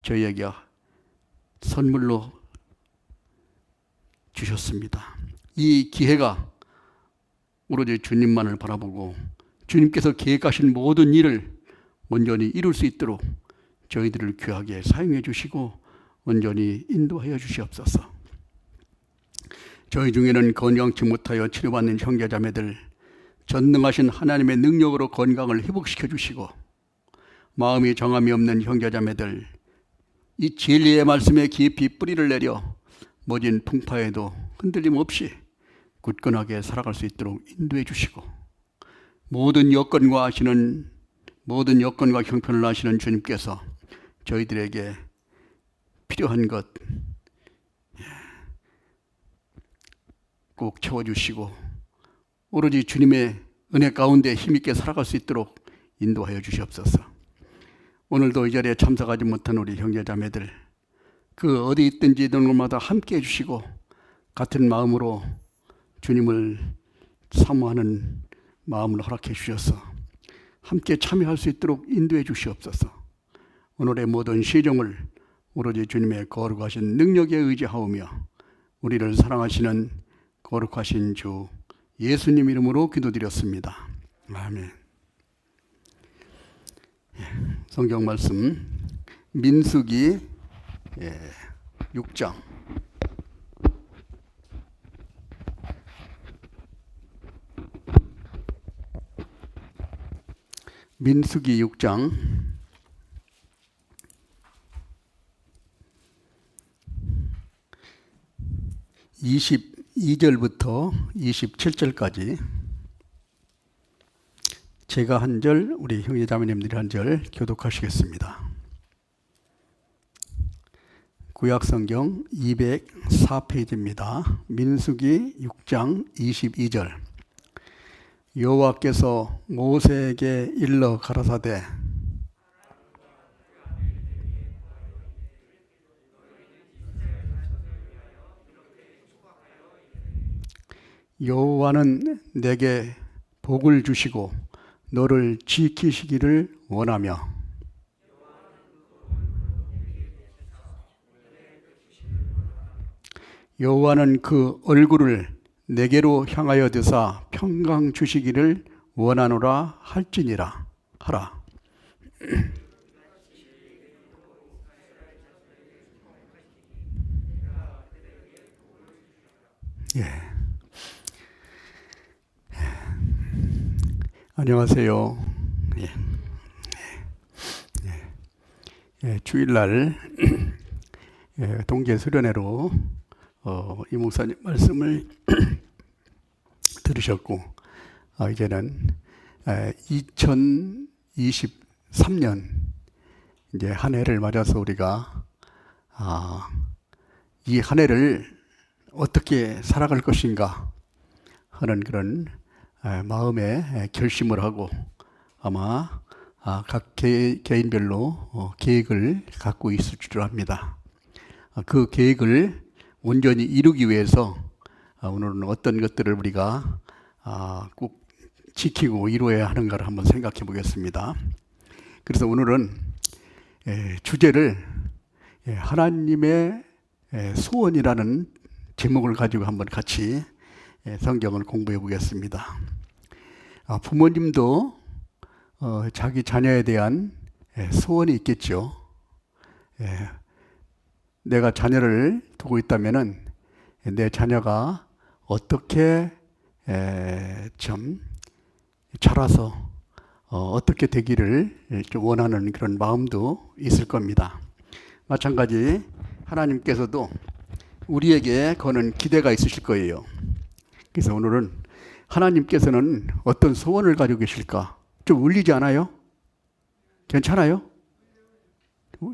저희에게 선물로 주셨습니다. 이 기회가 오로지 주님만을 바라보고 주님께서 계획하신 모든 일을 온전히 이룰 수 있도록 저희들을 귀하게 사용해 주시고 온전히 인도하여 주시옵소서. 저희 중에는 건강치 못하여 치료받는 형제자매들 전능하신 하나님의 능력으로 건강을 회복시켜 주시고, 마음이 정함이 없는 형제자매들 이 진리의 말씀에 깊이 뿌리를 내려 모진 풍파에도 흔들림 없이 굳건하게 살아갈 수 있도록 인도해 주시고, 모든 여건과 형편을 아시는 주님께서 저희들에게 필요한 것 꼭 채워주시고 오로지 주님의 은혜 가운데 힘있게 살아갈 수 있도록 인도하여 주시옵소서. 오늘도 이 자리에 참석하지 못한 우리 형제자매들 그 어디 있든지 있는 곳마다 함께 해주시고 같은 마음으로 주님을 사모하는 마음을 허락해 주셔서 함께 참여할 수 있도록 인도해 주시옵소서. 오늘의 모든 시정을 오로지 주님의 거룩하신 능력에 의지하오며 우리를 사랑하시는 거룩하신 주 예수님 이름으로 기도드렸습니다. 아멘. 성경 말씀 민수기 6장 민수기 6장 22절부터 27절까지 제가 한 절, 우리 형제자매님들이 한 절 교독하시겠습니다. 구약성경 204페이지입니다. 민수기 6장 22절. 여호와께서 모세에게 일러 가라사대 여호와는 내게 복을 주시고 너를 지키시기를 원하며 여호와는 그 얼굴을 내게로 향하여 드사 평강 주시기를 원하노라 할지니라 하라. 예. 안녕하세요. 주일날 동계 수련회로 이 목사님 말씀을 들으셨고, 이제는 2023년 이제 한 해를 맞아서 우리가 이 한 해를 어떻게 살아갈 것인가 하는 그런 마음의 결심을 하고 아마 각 개인별로 계획을 갖고 있을 줄 압니다. 그 계획을 온전히 이루기 위해서 오늘은 어떤 것들을 우리가 꼭 지키고 이루어야 하는가를 한번 생각해 보겠습니다. 그래서 오늘은 주제를 하나님의 소원이라는 제목을 가지고 한번 같이 성경을 공부해 보겠습니다. 부모님도 자기 자녀에 대한 소원이 있겠죠. 내가 자녀를 두고 있다면은 내 자녀가 어떻게 좀 자라서 어떻게 되기를 좀 원하는 그런 마음도 있을 겁니다. 마찬가지 하나님께서도 우리에게 거는 기대가 있으실 거예요. 그래서 오늘은 하나님께서는 어떤 소원을 가지고 계실까? 좀 울리지 않아요? 괜찮아요?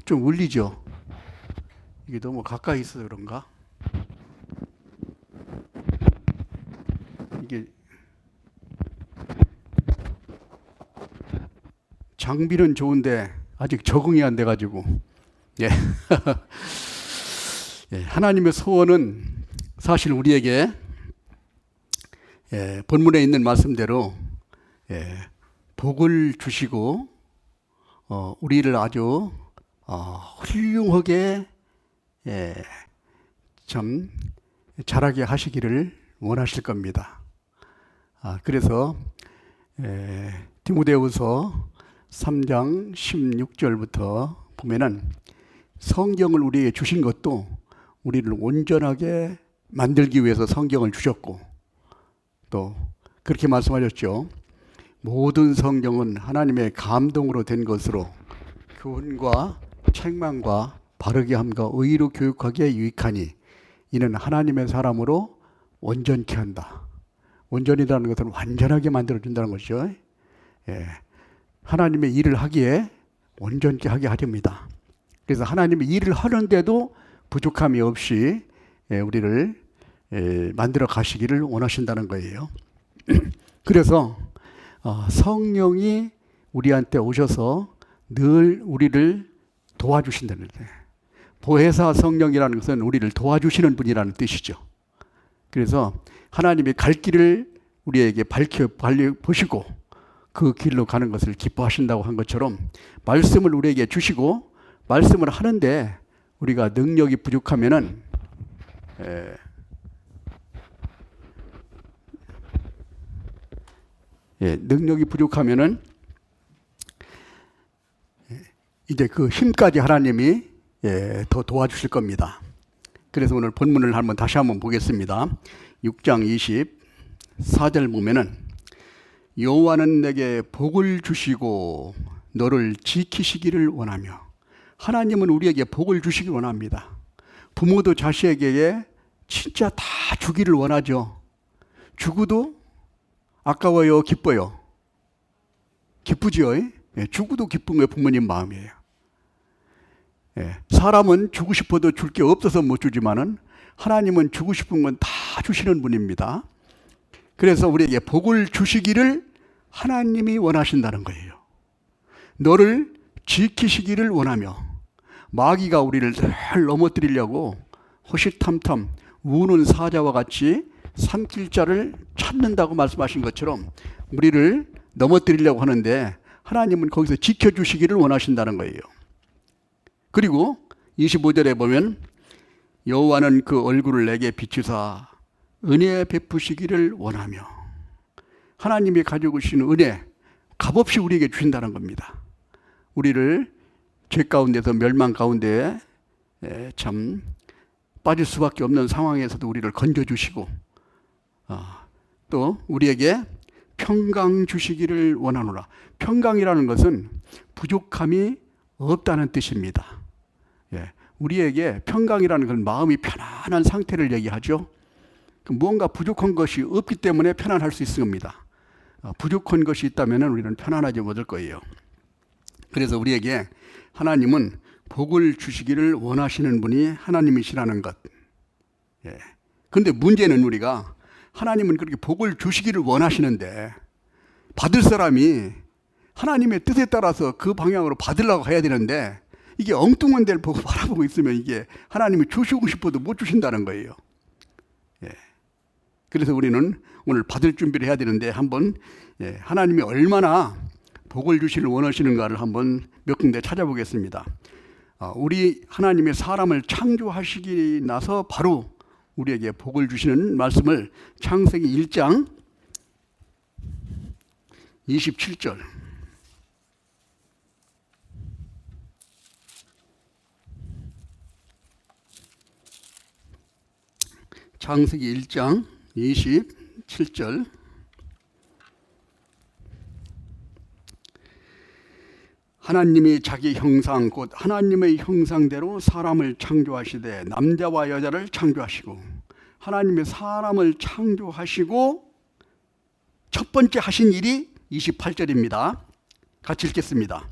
좀 울리죠? 이게 너무 가까이 있어서 그런가? 이게 장비는 좋은데 아직 적응이 안 돼가지고 하나님의 소원은 사실 우리에게 본문에 있는 말씀대로 복을 주시고 우리를 아주 훌륭하게 참 자라게 하시기를 원하실 겁니다. 그래서 디모데후서 3장 16절부터 보면은 성경을 우리에게 주신 것도 우리를 온전하게 만들기 위해서 성경을 주셨고, 또 그렇게 말씀하셨죠. 모든 성경은 하나님의 감동으로 된 것으로 교훈과 책망과 바르게 함과 의로 교육하기에 유익하니 이는 하나님의 사람으로 온전케 한다. 온전이라는 것은 완전하게 만들어준다는 것이죠. 하나님의 일을 하기에 온전케 하게 하렵니다. 그래서 하나님의 일을 하는데도 부족함이 없이 우리를 만들어 가시기를 원하신다는 거예요. 그래서 성령이 우리한테 오셔서 늘 우리를 도와주신다는 거예요. 보혜사 성령이라는 것은 우리를 도와주시는 분이라는 뜻이죠. 그래서 하나님이 갈 길을 우리에게 보시고 그 길로 가는 것을 기뻐하신다고 한 것처럼 말씀을 우리에게 주시고 말씀을 하는데 우리가 능력이 부족하면은 능력이 부족하면은 이제 그 힘까지 하나님이 더 도와주실 겁니다. 그래서 오늘 본문을 다시 한번 보겠습니다. 6장 24절 보면은 여호와는 내게 복을 주시고 너를 지키시기를 원하며, 하나님은 우리에게 복을 주시기 원합니다. 부모도 자식에게 진짜 다 주기를 원하죠. 주고도 아까워요, 기뻐요? 기쁘지요? 주고도 기쁜 게 부모님 마음이에요. 사람은 주고 싶어도 줄 게 없어서 못 주지만은 하나님은 주고 싶은 건 다 주시는 분입니다. 그래서 우리에게 복을 주시기를 하나님이 원하신다는 거예요. 너를 지키시기를 원하며, 마귀가 우리를 잘 넘어뜨리려고 호시탐탐 우는 사자와 같이 삼킬 자를 찾는다고 말씀하신 것처럼 우리를 넘어뜨리려고 하는데 하나님은 거기서 지켜주시기를 원하신다는 거예요. 그리고 25절에 보면 여호와는 그 얼굴을 내게 비추사 은혜 베푸시기를 원하며, 하나님이 가지고 계신 은혜 값없이 우리에게 주신다는 겁니다. 우리를 죄 가운데서 멸망 가운데 참 빠질 수밖에 없는 상황에서도 우리를 건져주시고 또 우리에게 평강 주시기를 원하노라. 평강이라는 것은 부족함이 없다는 뜻입니다. 우리에게 평강이라는 건 마음이 편안한 상태를 얘기하죠. 무언가 부족한 것이 없기 때문에 편안할 수 있습니다. 부족한 것이 있다면 우리는 편안하지 못할 거예요. 그래서 우리에게 하나님은 복을 주시기를 원하시는 분이 하나님이시라는 것. 그런데 문제는 우리가 하나님은 그렇게 복을 주시기를 원하시는데 받을 사람이 하나님의 뜻에 따라서 그 방향으로 받으려고 해야 되는데 이게 엉뚱한 데를 보고 바라보고 있으면 이게 하나님이 주시고 싶어도 못 주신다는 거예요. 그래서 우리는 오늘 받을 준비를 해야 되는데 한번 하나님이 얼마나 복을 주시를 원하시는가를 한번 몇 군데 찾아보겠습니다. 우리 하나님의 사람을 창조하시기 나서 바로 우리에게 복을 주시는 말씀을 창세기 1장 27절 창세기 1장 27절 하나님이 자기 형상 곧 하나님의 형상대로 사람을 창조하시되 남자와 여자를 창조하시고, 하나님의 사람을 창조하시고 첫 번째 하신 일이 28절입니다. 같이 읽겠습니다.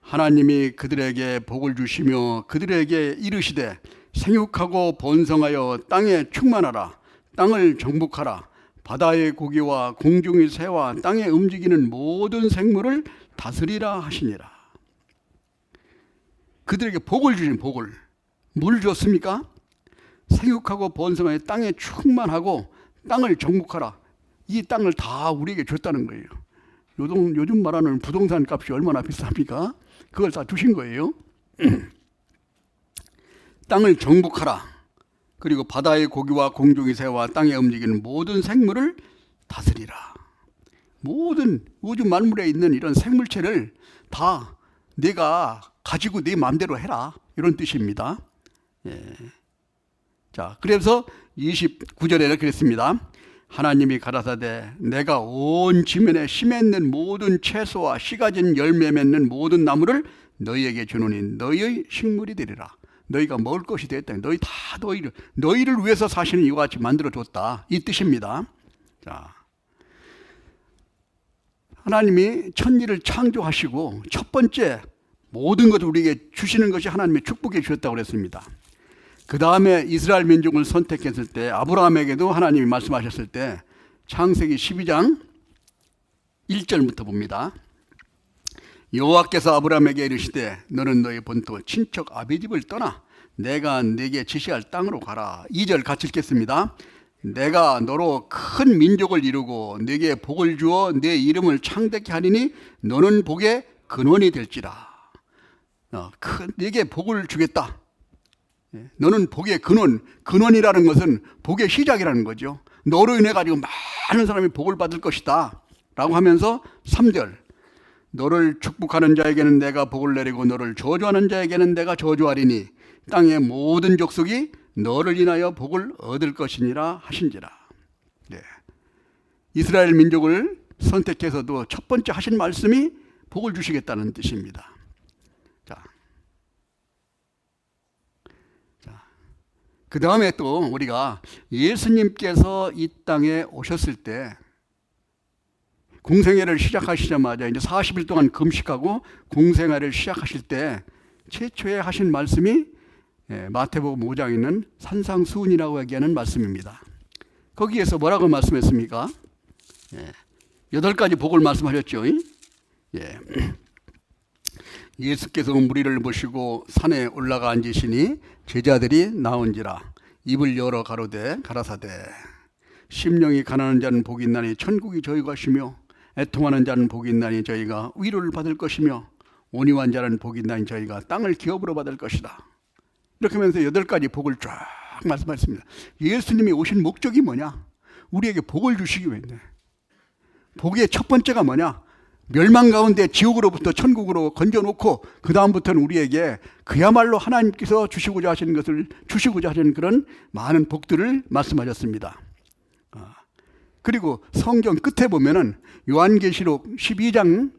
하나님이 그들에게 복을 주시며 그들에게 이르시되 생육하고 번성하여 땅에 충만하라. 땅을 정복하라. 바다의 고기와 공중의 새와 땅에 움직이는 모든 생물을 다스리라 하시니라. 그들에게 복을 주신 복을 뭘 줬습니까? 생육하고 번성하여 땅에 충만하고 땅을 정복하라. 이 땅을 다 우리에게 줬다는 거예요. 요즘 말하는 부동산 값이 얼마나 비쌉니까? 그걸 다 주신 거예요. 땅을 정복하라. 그리고 바다의 고기와 공중의 새와 땅에 움직이는 모든 생물을 다스리라. 모든 우주 만물에 있는 이런 생물체를 다 내가 가지고 네 마음대로 해라. 이런 뜻입니다. 예. 자, 그래서 29절에 그랬습니다. 하나님이 가라사대 내가 온 지면에 씨 맺는 모든 채소와 씨 가진 열매 맺는 모든 나무를 너희에게 주노니 너희의 식물이 되리라. 너희가 먹을 것이 되었다. 너희 다 너희를 위해서 사실은 이와 같이 만들어줬다. 이 뜻입니다. 자, 하나님이 천지를 창조하시고 첫 번째 모든 것을 우리에게 주시는 것이 하나님의 축복해 주셨다고 그랬습니다. 그 다음에 이스라엘 민족을 선택했을 때 아브라함에게도 하나님이 말씀하셨을 때 창세기 12장 1절부터 봅니다. 여호와께서 아브라함에게 이르시되 너는 너희 본토 친척 아비 집을 떠나 내가 네게 지시할 땅으로 가라. 2절 같이 읽겠습니다. 내가 너로 큰 민족을 이루고 네게 복을 주어 네 이름을 창대케 하리니 너는 복의 근원이 될지라. 네게 복을 주겠다. 너는 복의 근원이라는 것은 복의 시작이라는 거죠. 너로 인해 가지고 많은 사람이 복을 받을 것이다 라고 하면서 3절 너를 축복하는 자에게는 내가 복을 내리고 너를 저주하는 자에게는 내가 저주하리니 땅의 모든 족속이 너를 인하여 복을 얻을 것이니라 하신지라. 네. 이스라엘 민족을 선택해서도 첫 번째 하신 말씀이 복을 주시겠다는 뜻입니다. 그 다음에 또 우리가 예수님께서 이 땅에 오셨을 때 공생애를 시작하시자마자 이제 40일 동안 금식하고 공생애를 시작하실 때 최초에 하신 말씀이 마태복음 5장에 있는 산상수훈이라고 얘기하는 말씀입니다. 거기에서 뭐라고 말씀했습니까? 8가지 복을 말씀하셨죠. 예수께서 무리를 모시고 산에 올라가 앉으시니 제자들이 나온지라 입을 열어 가라사대 심령이 가난한 자는 복이 있나니 천국이 저희 것이며 애통하는 자는 복이 있나니 저희가 위로를 받을 것이며 온유한 자는 복이 있나니 저희가 땅을 기업으로 받을 것이다. 이렇게 하면서 8가지 복을 쫙 말씀하셨습니다. 예수님이 오신 목적이 뭐냐? 우리에게 복을 주시기 위해서. 복의 첫 번째가 뭐냐? 멸망 가운데 지옥으로부터 천국으로 건져놓고 그 다음부터는 우리에게 그야말로 하나님께서 주시고자 하시는 것을 주시고자 하시는 그런 많은 복들을 말씀하셨습니다. 그리고 성경 끝에 보면은 요한계시록 1장에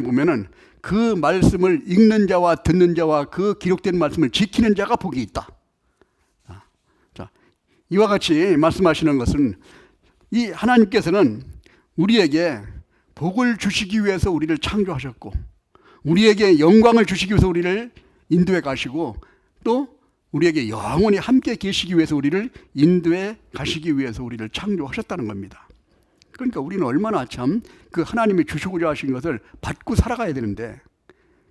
보면은 그 말씀을 읽는 자와 듣는 자와 그 기록된 말씀을 지키는 자가 복이 있다. 자, 이와 같이 말씀하시는 것은 이 하나님께서는 우리에게 복을 주시기 위해서 우리를 창조하셨고 우리에게 영광을 주시기 위해서 우리를 인도해 가시고 또 우리에게 영원히 함께 계시기 위해서 우리를 인도해 가시기 위해서 우리를 창조하셨다는 겁니다. 그러니까 우리는 얼마나 참 그 하나님이 주시고자 하신 것을 받고 살아가야 되는데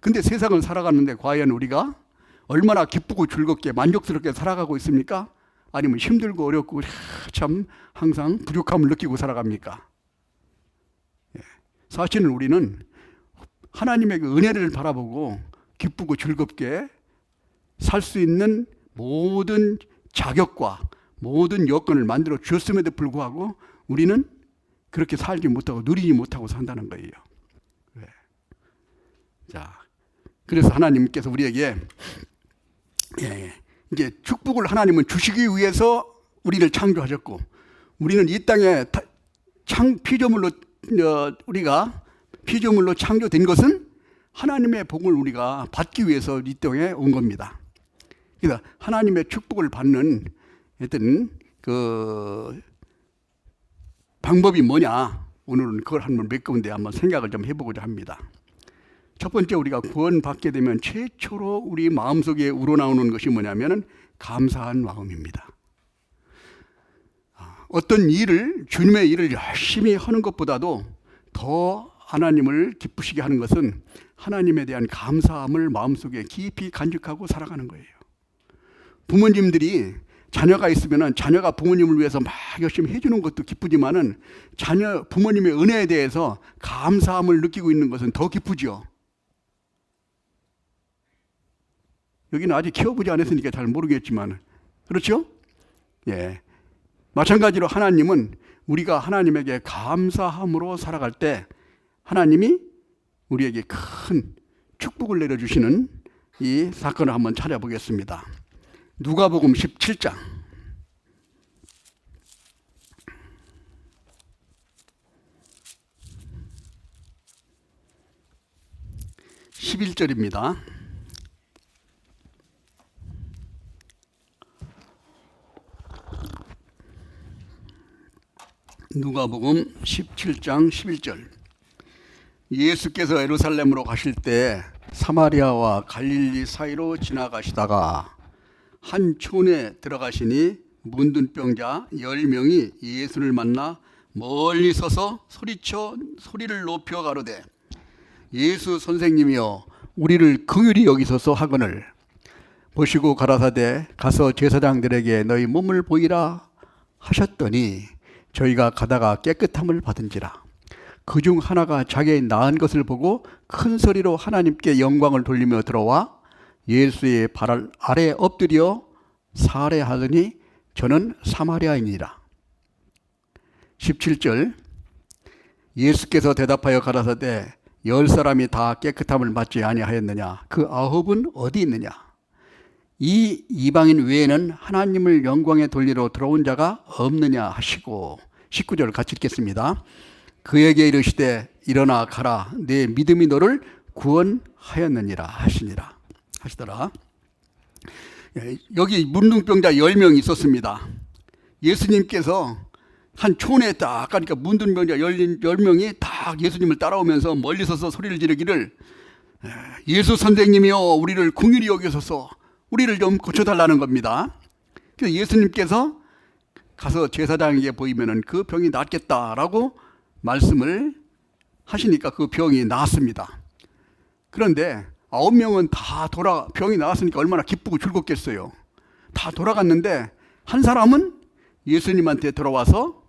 근데 세상을 살아가는데 과연 우리가 얼마나 기쁘고 즐겁게 만족스럽게 살아가고 있습니까? 아니면 힘들고 어렵고 참 항상 부족함을 느끼고 살아갑니까? 사실은 우리는 하나님의 그 은혜를 바라보고 기쁘고 즐겁게 살 수 있는 모든 자격과 모든 여건을 만들어 주었음에도 불구하고 우리는 그렇게 살지 못하고 누리지 못하고 산다는 거예요. 자, 그래서 하나님께서 우리에게 이제 축복을 하나님은 주시기 위해서 우리를 창조하셨고 우리는 이 땅에 우리가 피조물로 창조된 것은 하나님의 복을 우리가 받기 위해서 이 땅에 온 겁니다. 그래서 하나님의 축복을 받는 어떤 그 방법이 뭐냐? 오늘은 그걸 한번 몇 가운데 한번 생각을 좀 해보고자 합니다. 첫 번째 우리가 구원받게 되면 최초로 우리 마음속에 우러나오는 것이 뭐냐면 감사한 마음입니다. 어떤 일을 주님의 일을 열심히 하는 것보다도 더 하나님을 기쁘시게 하는 것은 하나님에 대한 감사함을 마음속에 깊이 간직하고 살아가는 거예요. 부모님들이 자녀가 있으면 자녀가 부모님을 위해서 막 열심히 해주는 것도 기쁘지만은 부모님의 은혜에 대해서 감사함을 느끼고 있는 것은 더 기쁘죠. 여기는 아직 키워보지 않았으니까 잘 모르겠지만, 그렇죠? 예. 마찬가지로 하나님은 우리가 하나님에게 감사함으로 살아갈 때 하나님이 우리에게 큰 축복을 내려주시는 이 사건을 한번 찾아보겠습니다. 누가복음 17장 11절입니다. 누가복음 17장 11절. 예수께서 예루살렘으로 가실 때 사마리아와 갈릴리 사이로 지나가시다가 한 촌에 들어가시니 문둥병자 10명이 예수를 만나 멀리 서서 소리쳐 소리를 높여 가로되 예수 선생님이여 우리를 긍휼히 여기소서 하거늘 보시고 가라사대 가서 제사장들에게 너희 몸을 보이라 하셨더니 저희가 가다가 깨끗함을 받은지라. 그중 하나가 자기의 나은 것을 보고 큰 소리로 하나님께 영광을 돌리며 들어와 예수의 발 아래 엎드려 살해하더니 저는 사마리아인이라. 17절. 예수께서 대답하여 가라사대 10사람이 다 깨끗함을 받지 아니하였느냐? 그 9은 어디 있느냐? 이 이방인 외에는 하나님을 영광에 돌리러 들어온 자가 없느냐 하시고 19절 같이 읽겠습니다. 그에게 이르시되 일어나 가라 내 믿음이 너를 구원하였느니라 하시더라. 여기 문둥병자 10명이 있었습니다. 예수님께서 한 촌에 딱 가니까 문둥병자 10명이 딱 예수님을 따라오면서 멀리 서서 소리를 지르기를 예수 선생님이여 우리를 긍휼히 여기소서 우리를 좀 고쳐달라는 겁니다. 그래서 예수님께서 가서 제사장에게 보이면은 그 병이 낫겠다라고 말씀을 하시니까 그 병이 나았습니다. 그런데 9명은 다 병이 나았으니까 얼마나 기쁘고 즐겁겠어요. 다 돌아갔는데 한 사람은 예수님한테 들어와서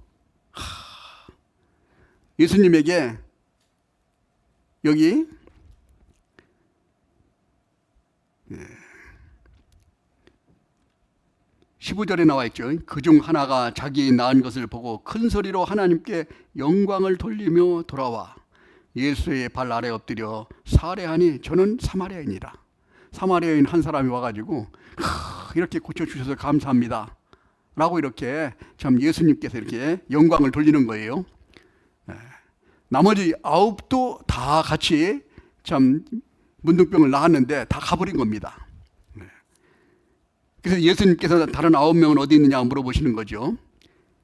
예수님에게 여기 15절에 나와 있죠. 그중 하나가 자기의 낳은 것을 보고 큰 소리로 하나님께 영광을 돌리며 돌아와 예수의 발 아래 엎드려 살해하니 저는 사마리아인이라. 사마리아인 한 사람이 와가지고 이렇게 고쳐주셔서 감사합니다 라고 이렇게 참 예수님께서 이렇게 영광을 돌리는 거예요. 나머지 9도 다 같이 참 문둥병을 낳았는데 다 가버린 겁니다. 그래서 예수님께서 다른 9명은 어디 있느냐 물어보시는 거죠.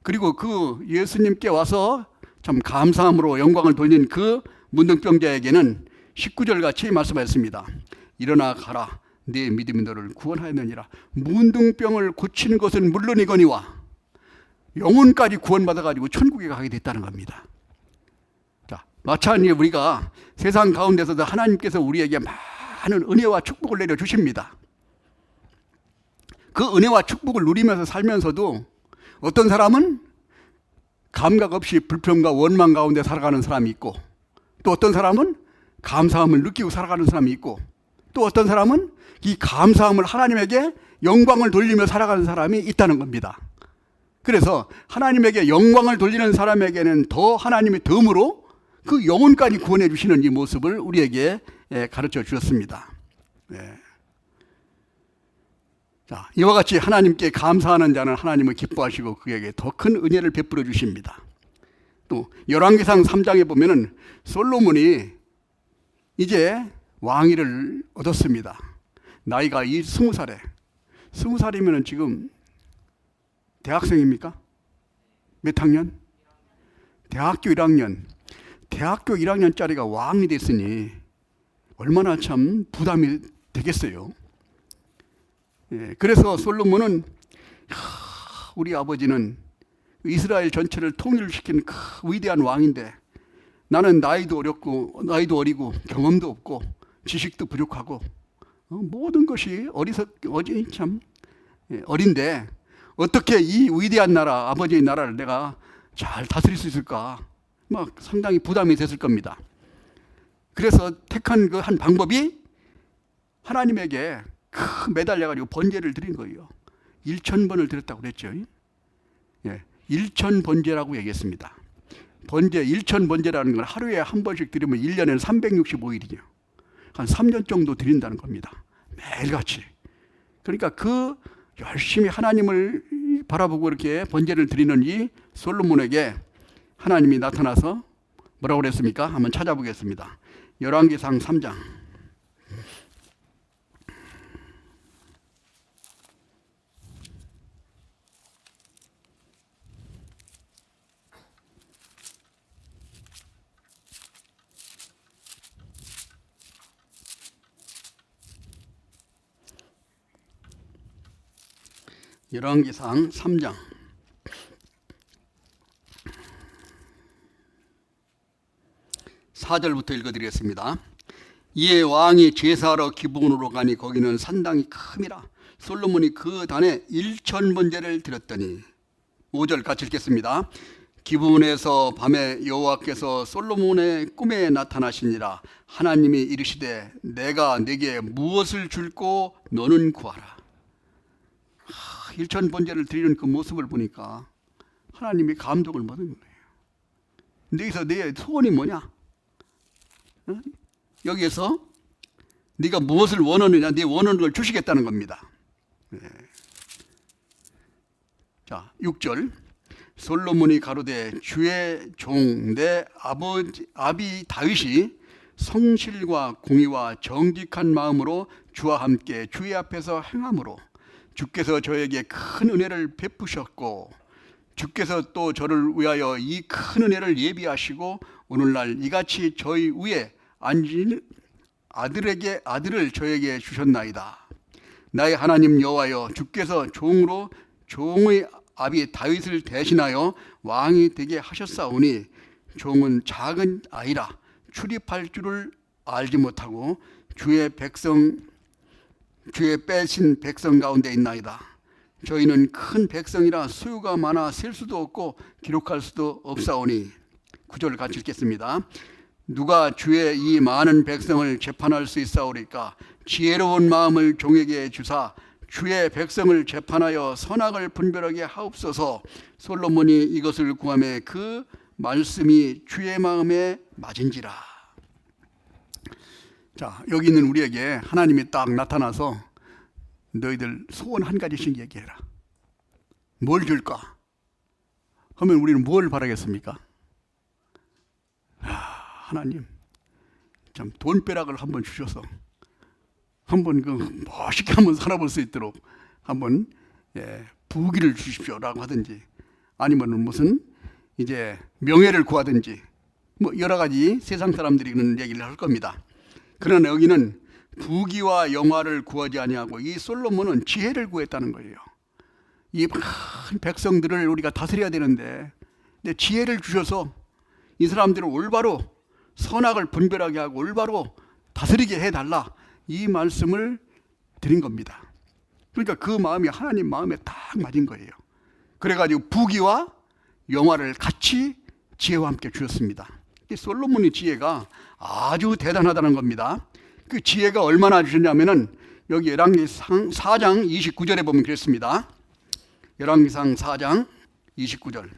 그리고 그 예수님께 와서 참 감사함으로 영광을 돌린 그 문둥병자에게는 19절 같이 말씀하셨습니다. 일어나 가라 네 믿음이 너를 구원하였느니라. 문둥병을 고치는 것은 물론이거니와 영혼까지 구원받아가지고 천국에 가게 됐다는 겁니다. 자, 마찬가지로 우리가 세상 가운데서도 하나님께서 우리에게 많은 은혜와 축복을 내려주십니다. 그 은혜와 축복을 누리면서 살면서도 어떤 사람은 감각 없이 불평과 원망 가운데 살아가는 사람이 있고 또 어떤 사람은 감사함을 느끼고 살아가는 사람이 있고 또 어떤 사람은 이 감사함을 하나님에게 영광을 돌리며 살아가는 사람이 있다는 겁니다. 그래서 하나님에게 영광을 돌리는 사람에게는 더 하나님의 덤으로 그 영혼까지 구원해 주시는 이 모습을 우리에게 가르쳐 주셨습니다. 자, 이와 같이 하나님께 감사하는 자는 하나님을 기뻐하시고 그에게 더 큰 은혜를 베풀어 주십니다. 또 열왕기상 3장에 보면은 솔로몬이 이제 왕위를 얻었습니다. 나이가 20살에 20살이면은 지금 대학생입니까? 몇 학년? 대학교 1학년. 대학교 1학년짜리가 왕이 됐으니 얼마나 참 부담이 되겠어요. 그래서 솔로몬은 우리 아버지는 이스라엘 전체를 통일시킨 위대한 왕인데 나는 나이도 어리고 경험도 없고 지식도 부족하고 모든 것이 어린데 어떻게 이 위대한 나라 아버지의 나라를 내가 잘 다스릴 수 있을까 막 상당히 부담이 됐을 겁니다. 그래서 택한 그 한 방법이 하나님에게 매달려가지고 번제를 드린 거예요. 1,000번을 드렸다고 그랬죠. 예, 1,000번제라고 얘기했습니다. 번제, 1,000번제라는 건 하루에 한 번씩 드리면 1년에는 365일이죠. 한 3년 정도 드린다는 겁니다. 매일같이. 그러니까 그 열심히 하나님을 바라보고 이렇게 번제를 드리는 이 솔로몬에게 하나님이 나타나서 뭐라고 그랬습니까? 한번 찾아보겠습니다. 열왕기상 3장. 열왕기상 3장 4절부터 읽어드리겠습니다. 이에 왕이 제사하러 기브온으로 가니 거기는 산당이 큼이라. 솔로몬이 그 단에 1,000번제를 드렸더니 5절 같이 읽겠습니다. 기브온에서 밤에 여호와께서 솔로몬의 꿈에 나타나시니라. 하나님이 이르시되 내가 네게 무엇을 줄고 너는 구하라. 1,000번제를 드리는 그 모습을 보니까 하나님이 감동을 받은 거예요. 여기서 내 소원이 뭐냐? 여기에서 네가 무엇을 원하느냐, 네 원하는 걸 주시겠다는 겁니다. 자, 6절. 솔로몬이 가로되 주의 종 내 아비 다윗이 성실과 공의와 정직한 마음으로 주와 함께 주의 앞에서 행함으로 주께서 저에게 큰 은혜를 베푸셨고 주께서 또 저를 위하여 이 큰 은혜를 예비하시고 오늘날 이같이 저희 위에 앉은 아들을 저에게 주셨나이다. 나의 하나님 여호와여, 주께서 종으로 종의 아비 다윗을 대신하여 왕이 되게 하셨사오니 종은 작은 아이라 출입할 줄을 알지 못하고 주의 빼신 백성 가운데 있나이다. 저희는 큰 백성이라 수요가 많아 셀 수도 없고 기록할 수도 없사오니. 9절 같이 읽겠습니다. 누가 주의 이 많은 백성을 재판할 수 있사오리까? 지혜로운 마음을 종에게 주사 주의 백성을 재판하여 선악을 분별하게 하옵소서. 솔로몬이 이것을 구하매 그 말씀이 주의 마음에 맞은지라. 자, 여기 있는 우리에게 하나님이 딱 나타나서 너희들 소원 한 가지씩 얘기해라. 뭘 줄까? 하면 우리는 뭘 바라겠습니까? 하나님, 참 돈벼락을 한번 주셔서 한번 그 멋있게 한번 살아볼 수 있도록 한번 부귀를 주십시오라고 하든지, 아니면 무슨 이제 명예를 구하든지, 뭐 여러 가지 세상 사람들이 그런 얘기를 할 겁니다. 그러나 여기는 부귀와 영화를 구하지 아니하고 이 솔로몬은 지혜를 구했다는 거예요. 이 많은 백성들을 우리가 다스려야 되는데 지혜를 주셔서 이 사람들을 올바로 선악을 분별하게 하고 올바로 다스리게 해달라, 이 말씀을 드린 겁니다. 그러니까 그 마음이 하나님 마음에 딱 맞은 거예요. 그래가지고 부귀와 영화를 같이 지혜와 함께 주셨습니다. 이 솔로몬의 지혜가 아주 대단하다는 겁니다. 그 지혜가 얼마나 주셨냐면은 여기 열왕기상 4장 29절에 보면 그랬습니다. 열왕기상 4장 29절.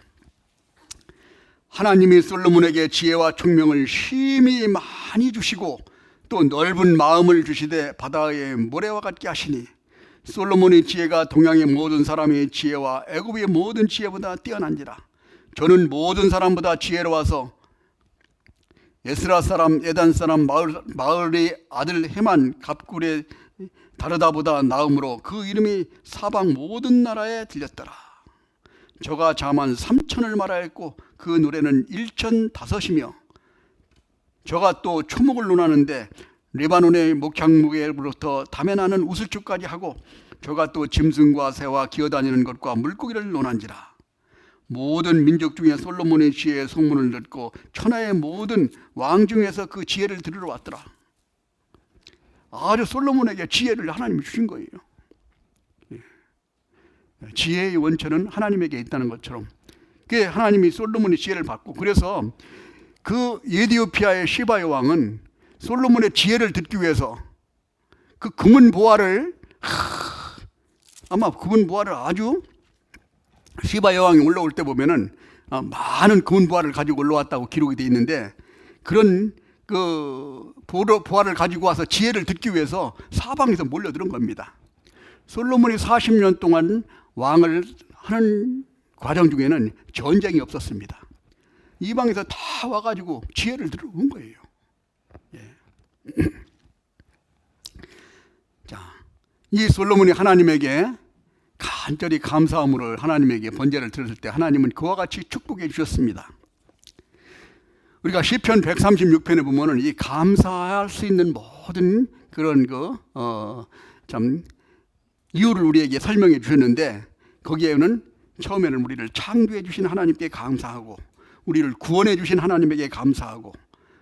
하나님이 솔로몬에게 지혜와 총명을 심히 많이 주시고 또 넓은 마음을 주시되 바다의 모래와 같게 하시니 솔로몬의 지혜가 동양의 모든 사람의 지혜와 애굽의 모든 지혜보다 뛰어난지라. 저는 모든 사람보다 지혜로워서 에스라 사람 에단 사람 마을의 아들 헤만 갑굴의 다르다보다 나음으로 그 이름이 사방 모든 나라에 들렸더라. 저가 자만 3천을 말하였고 그 노래는 1,005이며 저가 또 초목을 논하는데 레바논의 목향무게로부터 담에 나는 우슬초까지 하고 저가 또 짐승과 새와 기어다니는 것과 물고기를 논한지라. 모든 민족 중에 솔로몬의 지혜의 소문을 듣고 천하의 모든 왕 중에서 그 지혜를 들으러 왔더라. 아주 솔로몬에게 지혜를 하나님이 주신 거예요. 지혜의 원천은 하나님에게 있다는 것처럼 그 하나님이 솔로몬의 지혜를 받고, 그래서 그 에티오피아의 시바의 왕은 솔로몬의 지혜를 듣기 위해서 그 금은 보화를 아마 금은 부화를 아주 시바 여왕이 올라올 때 보면은 많은 금은 부화를 가지고 올라왔다고 기록이 되어 있는데, 그런 그 부화를 가지고 와서 지혜를 듣기 위해서 사방에서 몰려드는 겁니다. 솔로몬이 40년 동안 왕을 하는 과정 중에는 전쟁이 없었습니다. 이방에서 다 와가지고 지혜를 들어온 거예요. 예. 자, 이 솔로몬이 하나님에게 간절히 감사함으로 하나님에게 번제를 드렸을 때 하나님은 그와 같이 축복해 주셨습니다. 우리가 시편 136편에 보면은 이 감사할 수 있는 모든 그런 이유를 우리에게 설명해 주셨는데, 거기에는 처음에는 우리를 창조해 주신 하나님께 감사하고, 우리를 구원해 주신 하나님에게 감사하고,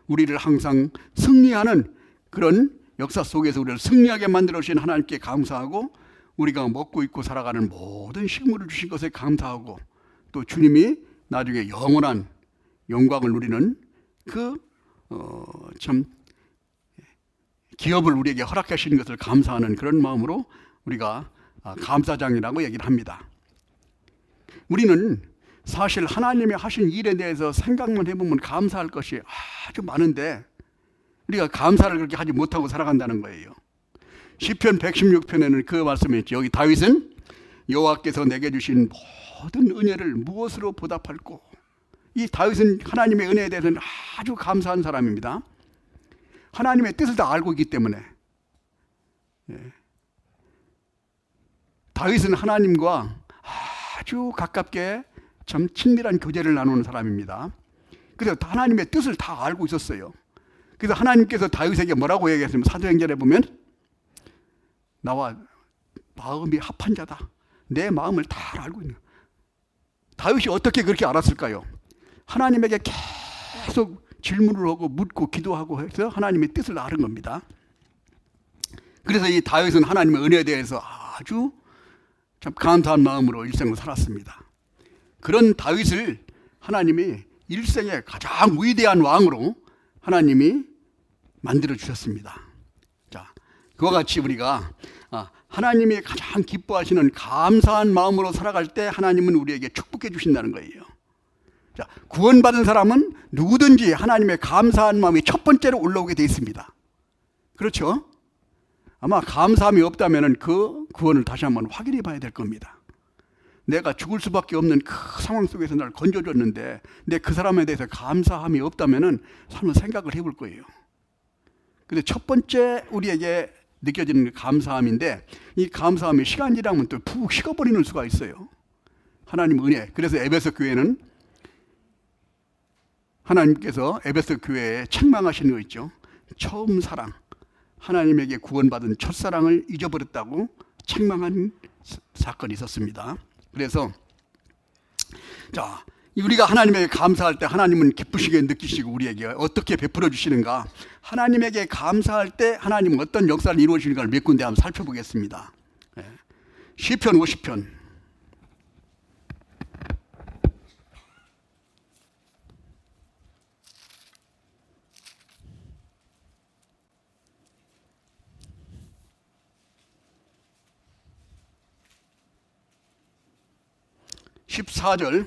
우리를 항상 승리하는 그런 역사 속에서 우리를 승리하게 만들어 주신 하나님께 감사하고, 우리가 먹고 입고 살아가는 모든 식물을 주신 것에 감사하고, 또 주님이 나중에 영원한 영광을 누리는 기업을 우리에게 허락하신 것을 감사하는 그런 마음으로 우리가 감사장이라고 얘기를 합니다. 우리는 사실 하나님이 하신 일에 대해서 생각만 해보면 감사할 것이 아주 많은데, 우리가 감사를 그렇게 하지 못하고 살아간다는 거예요. 시편 116편에는 그 말씀이 있죠. 여기 다윗은 여호와께서 내게 주신 모든 은혜를 무엇으로 보답할꼬. 이 다윗은 하나님의 은혜에 대해서는 아주 감사한 사람입니다. 하나님의 뜻을 다 알고 있기 때문에. 다윗은 하나님과 아주 가깝게 참 친밀한 교제를 나누는 사람입니다. 그래서 하나님의 뜻을 다 알고 있었어요. 그래서 하나님께서 다윗에게 뭐라고 얘기했으면, 사도행전에 보면 나와 마음이 합한 자다. 내 마음을 다 알고 있는. 다윗이 어떻게 그렇게 알았을까요? 하나님에게 계속 질문을 하고 묻고 기도하고 해서 하나님의 뜻을 아는 겁니다. 그래서 이 다윗은 하나님의 은혜에 대해서 아주 참 감사한 마음으로 일생을 살았습니다. 그런 다윗을 하나님이 일생의 가장 위대한 왕으로 하나님이 만들어 주셨습니다. 자, 그와 같이 우리가 하나님이 가장 기뻐하시는 감사한 마음으로 살아갈 때 하나님은 우리에게 축복해 주신다는 거예요. 자, 구원받은 사람은 누구든지 하나님의 감사한 마음이 첫 번째로 올라오게 되어 있습니다. 그렇죠? 아마 감사함이 없다면 그 구원을 다시 한번 확인해 봐야 될 겁니다. 내가 죽을 수밖에 없는 그 상황 속에서 날 건져줬는데 내 그 사람에 대해서 감사함이 없다면 한번 생각을 해볼 거예요. 근데 첫 번째 우리에게 느껴지는 감사함인데, 이 감사함이 시간 지나면 또 푹 식어버리는 수가 있어요. 하나님 은혜. 그래서 에베소 교회는 하나님께서 에베소 교회에 책망하시는 거 있죠. 처음 사랑, 하나님에게 구원받은 첫사랑을 잊어버렸다고 책망한 사건이 있었습니다. 그래서 자, 우리가 하나님에게 감사할 때 하나님은 기쁘시게 느끼시고 우리에게 어떻게 베풀어 주시는가, 하나님에게 감사할 때 하나님은 어떤 역사를 이루어지는가를 몇 군데 한번 살펴보겠습니다. 시편 50편 14절,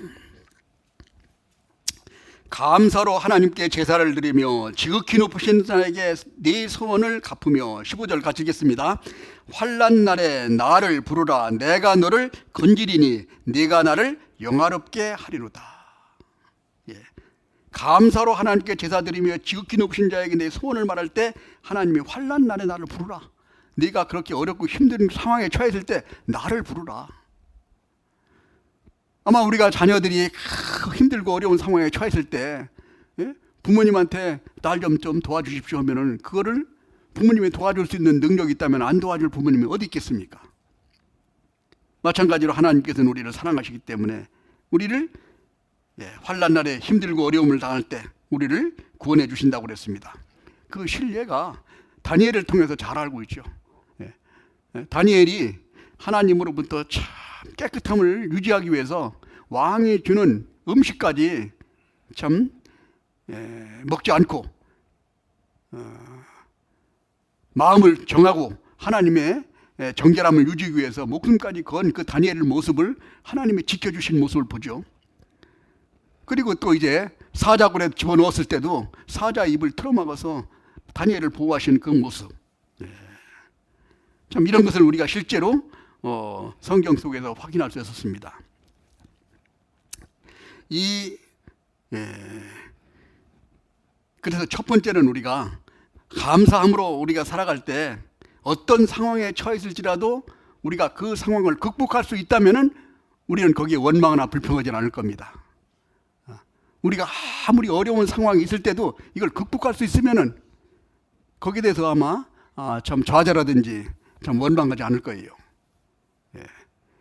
감사로 하나님께 제사를 드리며 지극히 높으신 자에게 네 소원을 갚으며. 15절 같이 읽겠습니다. 환난 날에 나를 부르라. 내가 너를 건지리니 네가 나를 영화롭게 하리로다. 감사로 하나님께 제사 드리며 지극히 높으신 자에게 내 소원을 말할 때 하나님이 환난 날에 나를 부르라. 네가 그렇게 어렵고 힘든 상황에 처했을 때 나를 부르라. 아마 우리가 자녀들이 힘들고 어려운 상황에 처했을 때 부모님한테 날 좀 도와주십시오 하면은 그거를 부모님이 도와줄 수 있는 능력이 있다면 안 도와줄 부모님이 어디 있겠습니까? 마찬가지로 하나님께서는 우리를 사랑하시기 때문에 우리를 환난 날에 힘들고 어려움을 당할 때 우리를 구원해 주신다고 그랬습니다. 그 신뢰가 다니엘을 통해서 잘 알고 있죠. 다니엘이 하나님으로부터 참 깨끗함을 유지하기 위해서 왕이 주는 음식까지 참 먹지 않고 마음을 정하고 하나님의 정결함을 유지하기 위해서 목숨까지 건 그 다니엘의 모습을 하나님이 지켜주신 모습을 보죠. 그리고 또 이제 사자굴에 집어넣었을 때도 사자 입을 틀어막아서 다니엘을 보호하신 그 모습. 참 이런 것을 우리가 실제로 성경 속에서 확인할 수 있었습니다. 그래서 첫 번째는 우리가 감사함으로 우리가 살아갈 때 어떤 상황에 처했을지라도 우리가 그 상황을 극복할 수 있다면 우리는 거기에 원망하나 불평하지 않을 겁니다. 우리가 아무리 어려운 상황이 있을 때도 이걸 극복할 수 있으면 거기에 대해서 아마 참 좌절하든지 참 원망하지 않을 거예요.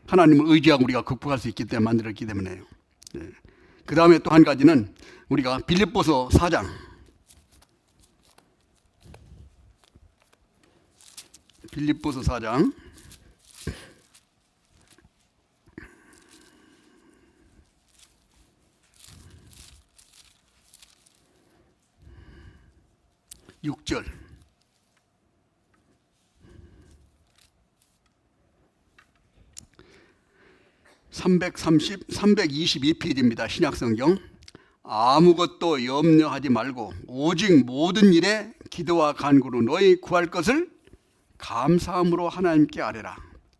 하나님을 의지하고 우리가 극복할 수 있기 때문에 만들었기 때문에요. 그 다음에 또 한 가지는 우리가 빌립보서 4장 빌립보서 4장 6절 322페이지입니다. 신약성경. 아무것도 염려하지 말고 오직 모든 일에 기도와 간구로 너희 구할 것을 감사함으로 하나님께 아뢰라.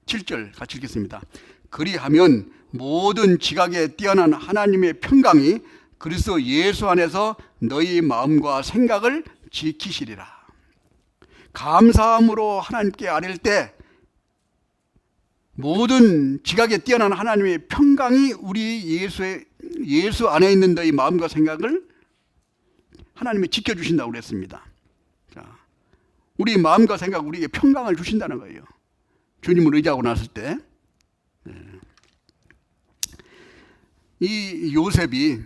7절 같이 읽겠습니다. 그리하면 모든 지각에 뛰어난 하나님의 평강이 그리스도 예수 안에서 너희 마음과 생각을 지키시리라. 감사함으로 하나님께 아뢰일 때 모든 지각에 뛰어난 하나님의 평강이 우리 예수 안에 있는 너희 마음과 생각을 하나님이 지켜주신다고 그랬습니다. 자, 우리 마음과 생각, 우리에게 평강을 주신다는 거예요. 주님을 의지하고 났을 때. 이 요셉이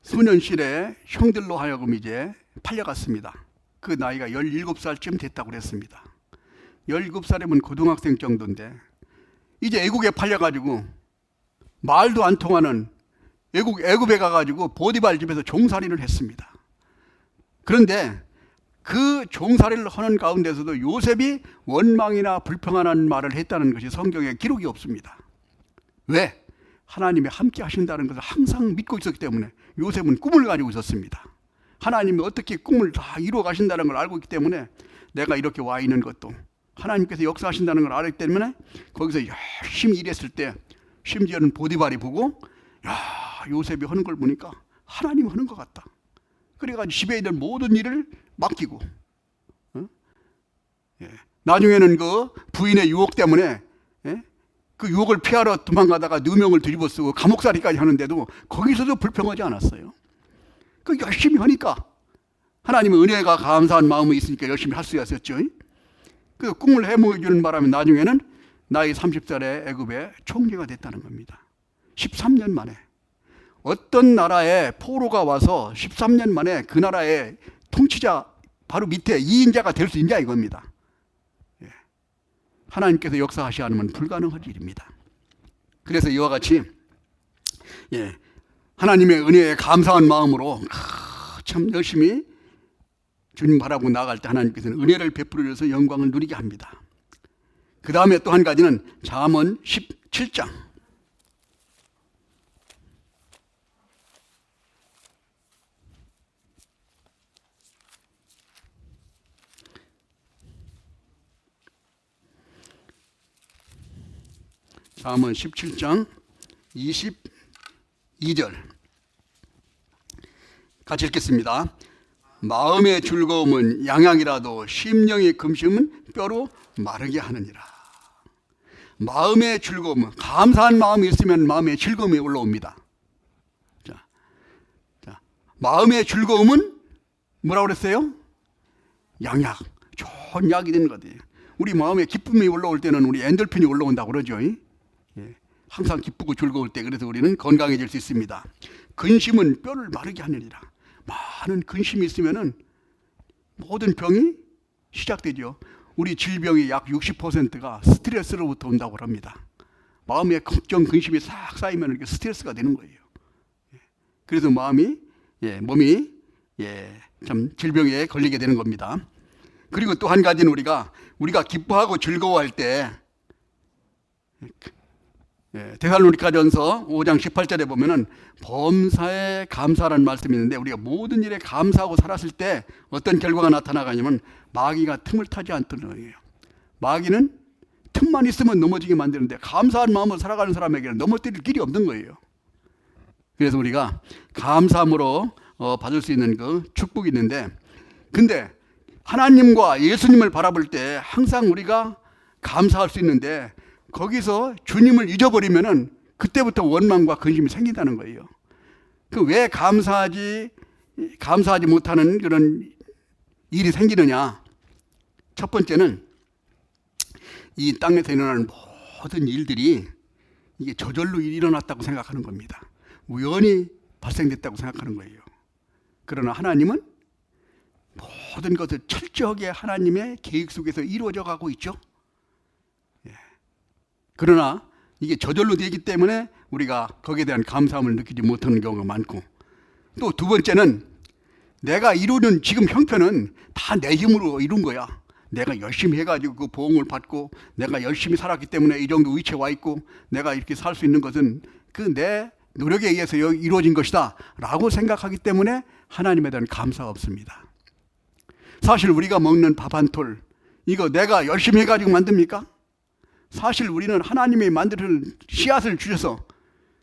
소년실에 형들로 하여금 이제 팔려갔습니다. 그 나이가 17살쯤 됐다고 그랬습니다. 17살이면 고등학생 정도인데 이제 애국에 팔려가지고 말도 안 통하는 애국에 가가지고 보디발 집에서 종살이를 했습니다. 그런데 그 종살이를 하는 가운데서도 요셉이 원망이나 불평하는 말을 했다는 것이 성경에 기록이 없습니다. 왜? 하나님이 함께 하신다는 것을 항상 믿고 있었기 때문에 요셉은 꿈을 가지고 있었습니다. 하나님이 어떻게 꿈을 다 이루어 가신다는 걸 알고 있기 때문에 내가 이렇게 와 있는 것도 하나님께서 역사하신다는 걸 알기 때문에 거기서 열심히 일했을 때 심지어는 보디발이 보고 야, 요셉이 하는 걸 보니까 하나님이 하는 것 같다. 그래가지고 집에 있는 모든 일을 맡기고 나중에는 그 부인의 유혹 때문에 그 유혹을 피하러 도망가다가 누명을 뒤집어 쓰고 감옥살이까지 하는데도 거기서도 불평하지 않았어요. 그 열심히 하니까 하나님의 은혜가 감사한 마음이 있으니까 열심히 할 수 있었죠. 그 꿈을 해먹여주는 바람에 나중에는 나이 30살에 애굽의 총리가 됐다는 겁니다. 13년 만에 어떤 나라에 포로가 와서 13년 만에 그 나라의 통치자 바로 밑에 2인자가 될 수 있냐 이겁니다. 하나님께서 역사하시지 않으면 불가능한 일입니다. 그래서 이와 같이 하나님의 은혜에 감사한 마음으로 참 열심히 주님 바라보고 나아갈 때 하나님께서는 은혜를 베풀어 주셔서 영광을 누리게 합니다. 그 다음에 또 한 가지는 잠언 17장 잠언 17장 22절 같이 읽겠습니다. 마음의 즐거움은 양약이라도 심령의 금심은 뼈로 마르게 하느니라. 마음의 즐거움은 감사한 마음이 있으면 마음의 즐거움이 올라옵니다. 자, 마음의 즐거움은 뭐라고 그랬어요? 양약, 좋은 약이 되는 거예요. 우리 마음에 기쁨이 올라올 때는 우리 엔돌핀이 올라온다고 그러죠. 항상 기쁘고 즐거울 때 그래서 우리는 건강해질 수 있습니다. 근심은 뼈를 마르게 하느니라. 많은 근심이 있으면은 모든 병이 시작되죠. 우리 질병의 약 60%가 스트레스로부터 온다고 합니다. 마음에 걱정, 근심이 싹 쌓이면 이렇게 스트레스가 되는 거예요. 그래서 몸이 참 질병에 걸리게 되는 겁니다. 그리고 또 한 가지는 우리가 기뻐하고 즐거워할 때, 데살로니가전서 5장 18절에 보면은 범사에 감사라는 말씀이 있는데, 우리가 모든 일에 감사하고 살았을 때 어떤 결과가 나타나가냐면 마귀가 틈을 타지 않던 거예요. 마귀는 틈만 있으면 넘어지게 만드는데 감사한 마음으로 살아가는 사람에게는 넘어뜨릴 길이 없는 거예요. 그래서 우리가 감사함으로 받을 수 있는 그 축복이 있는데, 근데 하나님과 예수님을 바라볼 때 항상 우리가 감사할 수 있는데, 거기서 주님을 잊어버리면은 그때부터 원망과 근심이 생긴다는 거예요. 그 왜 감사하지 못하는 그런 일이 생기느냐? 첫 번째는 이 땅에서 일어나는 모든 일들이 이게 저절로 일어났다고 생각하는 겁니다. 우연히 발생됐다고 생각하는 거예요. 그러나 하나님은 모든 것을 철저하게 하나님의 계획 속에서 이루어져 가고 있죠. 그러나 이게 저절로 되기 때문에 우리가 거기에 대한 감사함을 느끼지 못하는 경우가 많고, 또 두 번째는 내가 이루는 지금 형편은 다 내 힘으로 이룬 거야. 내가 열심히 해가지고 그 보응을 받고 내가 열심히 살았기 때문에 이 정도 위치에 와 있고 내가 이렇게 살 수 있는 것은 그 내 노력에 의해서 이루어진 것이다 라고 생각하기 때문에 하나님에 대한 감사가 없습니다. 사실 우리가 먹는 밥 한 톨, 이거 내가 열심히 해가지고 만듭니까? 사실 우리는 하나님이 만드는 씨앗을 주셔서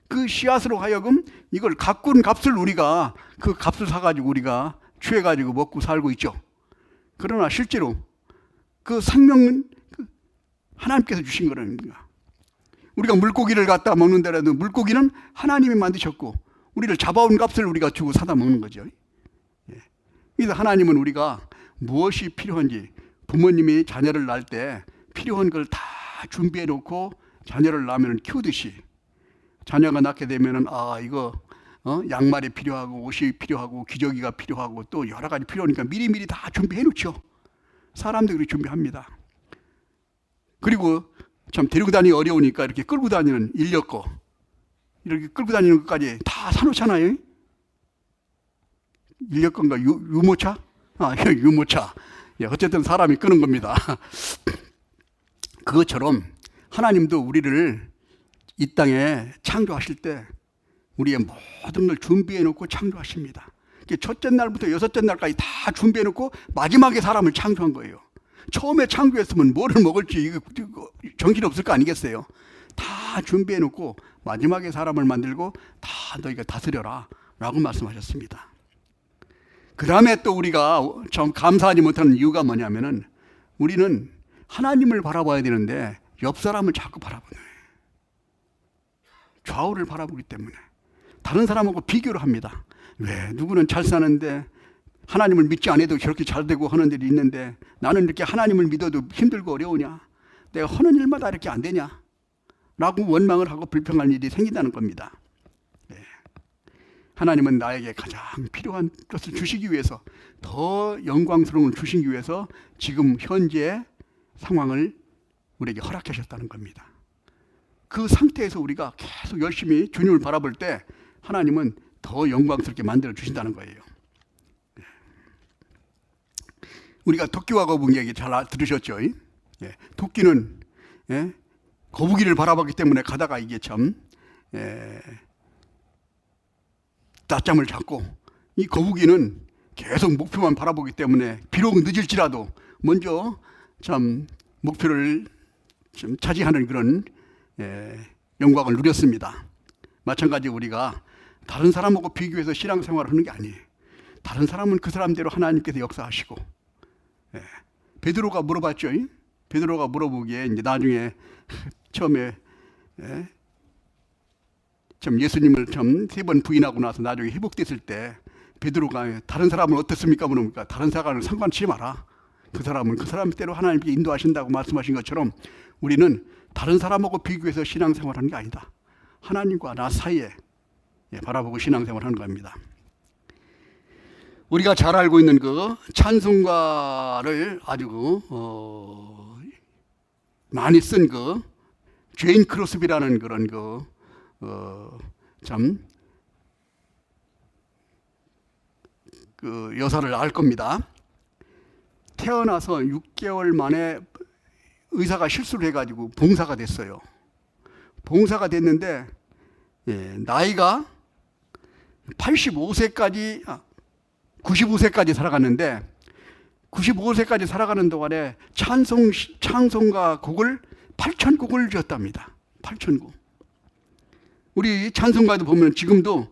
그 씨앗으로 하여금 이걸 가꾼 값을 우리가 그 값을 사가지고 우리가 취해가지고 먹고 살고 있죠. 그러나 실제로 그 생명은 하나님께서 주신 거랍니다. 우리가 물고기를 갖다 먹는다라도 물고기는 하나님이 만드셨고 우리를 잡아온 값을 우리가 주고 사다 먹는 거죠. 그래서 하나님은 우리가 무엇이 필요한지, 부모님이 자녀를 낳을 때 필요한 걸 다 준비해 놓고 자녀를 낳으면 키우듯이, 자녀가 낳게 되면은 이거 양말이 필요하고 옷이 필요하고 기저귀가 필요하고 또 여러 가지 필요하니까 미리미리 다 준비해 놓죠. 사람들이 그렇게 준비합니다. 그리고 참 데리고 다니기 어려우니까 이렇게 끌고 다니는 인력거, 이렇게 끌고 다니는 것까지 다 사놓잖아요. 인력거인가 유모차? 유모차. 어쨌든 사람이 끄는 겁니다. 그것처럼 하나님도 우리를 이 땅에 창조하실 때 우리의 모든 걸 준비해 놓고 창조하십니다. 첫째 날부터 여섯째 날까지 다 준비해 놓고 마지막에 사람을 창조한 거예요. 처음에 창조했으면 뭐를 먹을지 이거 정신 없을 거 아니겠어요? 다 준비해 놓고 마지막에 사람을 만들고 다 너희가 다스려라 라고 말씀하셨습니다. 그 다음에 또 우리가 좀 감사하지 못하는 이유가 뭐냐면은, 우리는 하나님을 바라봐야 되는데 옆 사람을 자꾸 바라보는 거예요. 좌우를 바라보기 때문에 다른 사람하고 비교를 합니다. 왜 누구는 잘 사는데 하나님을 믿지 않아도 저렇게 잘 되고 하는 일이 있는데 나는 이렇게 하나님을 믿어도 힘들고 어려우냐, 내가 하는 일마다 이렇게 안 되냐 라고 원망을 하고 불평할 일이 생긴다는 겁니다. 하나님은 나에게 가장 필요한 것을 주시기 위해서, 더 영광스러운 걸 주시기 위해서 지금 현재 상황을 우리에게 허락하셨다는 겁니다. 그 상태에서 우리가 계속 열심히 주님을 바라볼 때 하나님은 더 영광스럽게 만들어 주신다는 거예요. 우리가 토끼와 거북이 얘기 잘 들으셨죠? 토끼는 거북이를 바라봤기 때문에 가다가 이게 참 낮잠을 잡고, 이 거북이는 계속 목표만 바라보기 때문에 비록 늦을지라도 먼저 참 목표를 좀 차지하는 그런 영광을 누렸습니다. 마찬가지 우리가 다른 사람하고 비교해서 신앙생활을 하는 게 아니에요. 다른 사람은 그 사람대로 하나님께서 역사하시고, 베드로가 물어봤죠. 베드로가 물어보기에 이제 나중에 처음에 참 예수님을 참 3번 부인하고 나서 나중에 회복됐을 때 베드로가 다른 사람은 어떻습니까? 물으니까 다른 사람은 상관치 마라. 그 사람은 그 사람대로 하나님께 인도하신다고 말씀하신 것처럼 우리는 다른 사람하고 비교해서 신앙생활하는 게 아니다. 하나님과 나 사이에 바라보고 신앙생활하는 겁니다. 우리가 잘 알고 있는 그 찬송가를 아주 많이 쓴 그 제인 크로스비라는 그런 그 여사를 알 겁니다. 태어나서 6개월 만에 의사가 실수를 해가지고 봉사가 됐어요. 봉사가 됐는데 나이가 95세까지 살아갔는데 95세까지 살아가는 동안에 찬송가 곡을 8,000곡을 지었답니다. 8,000곡. 우리 찬송가도 보면 지금도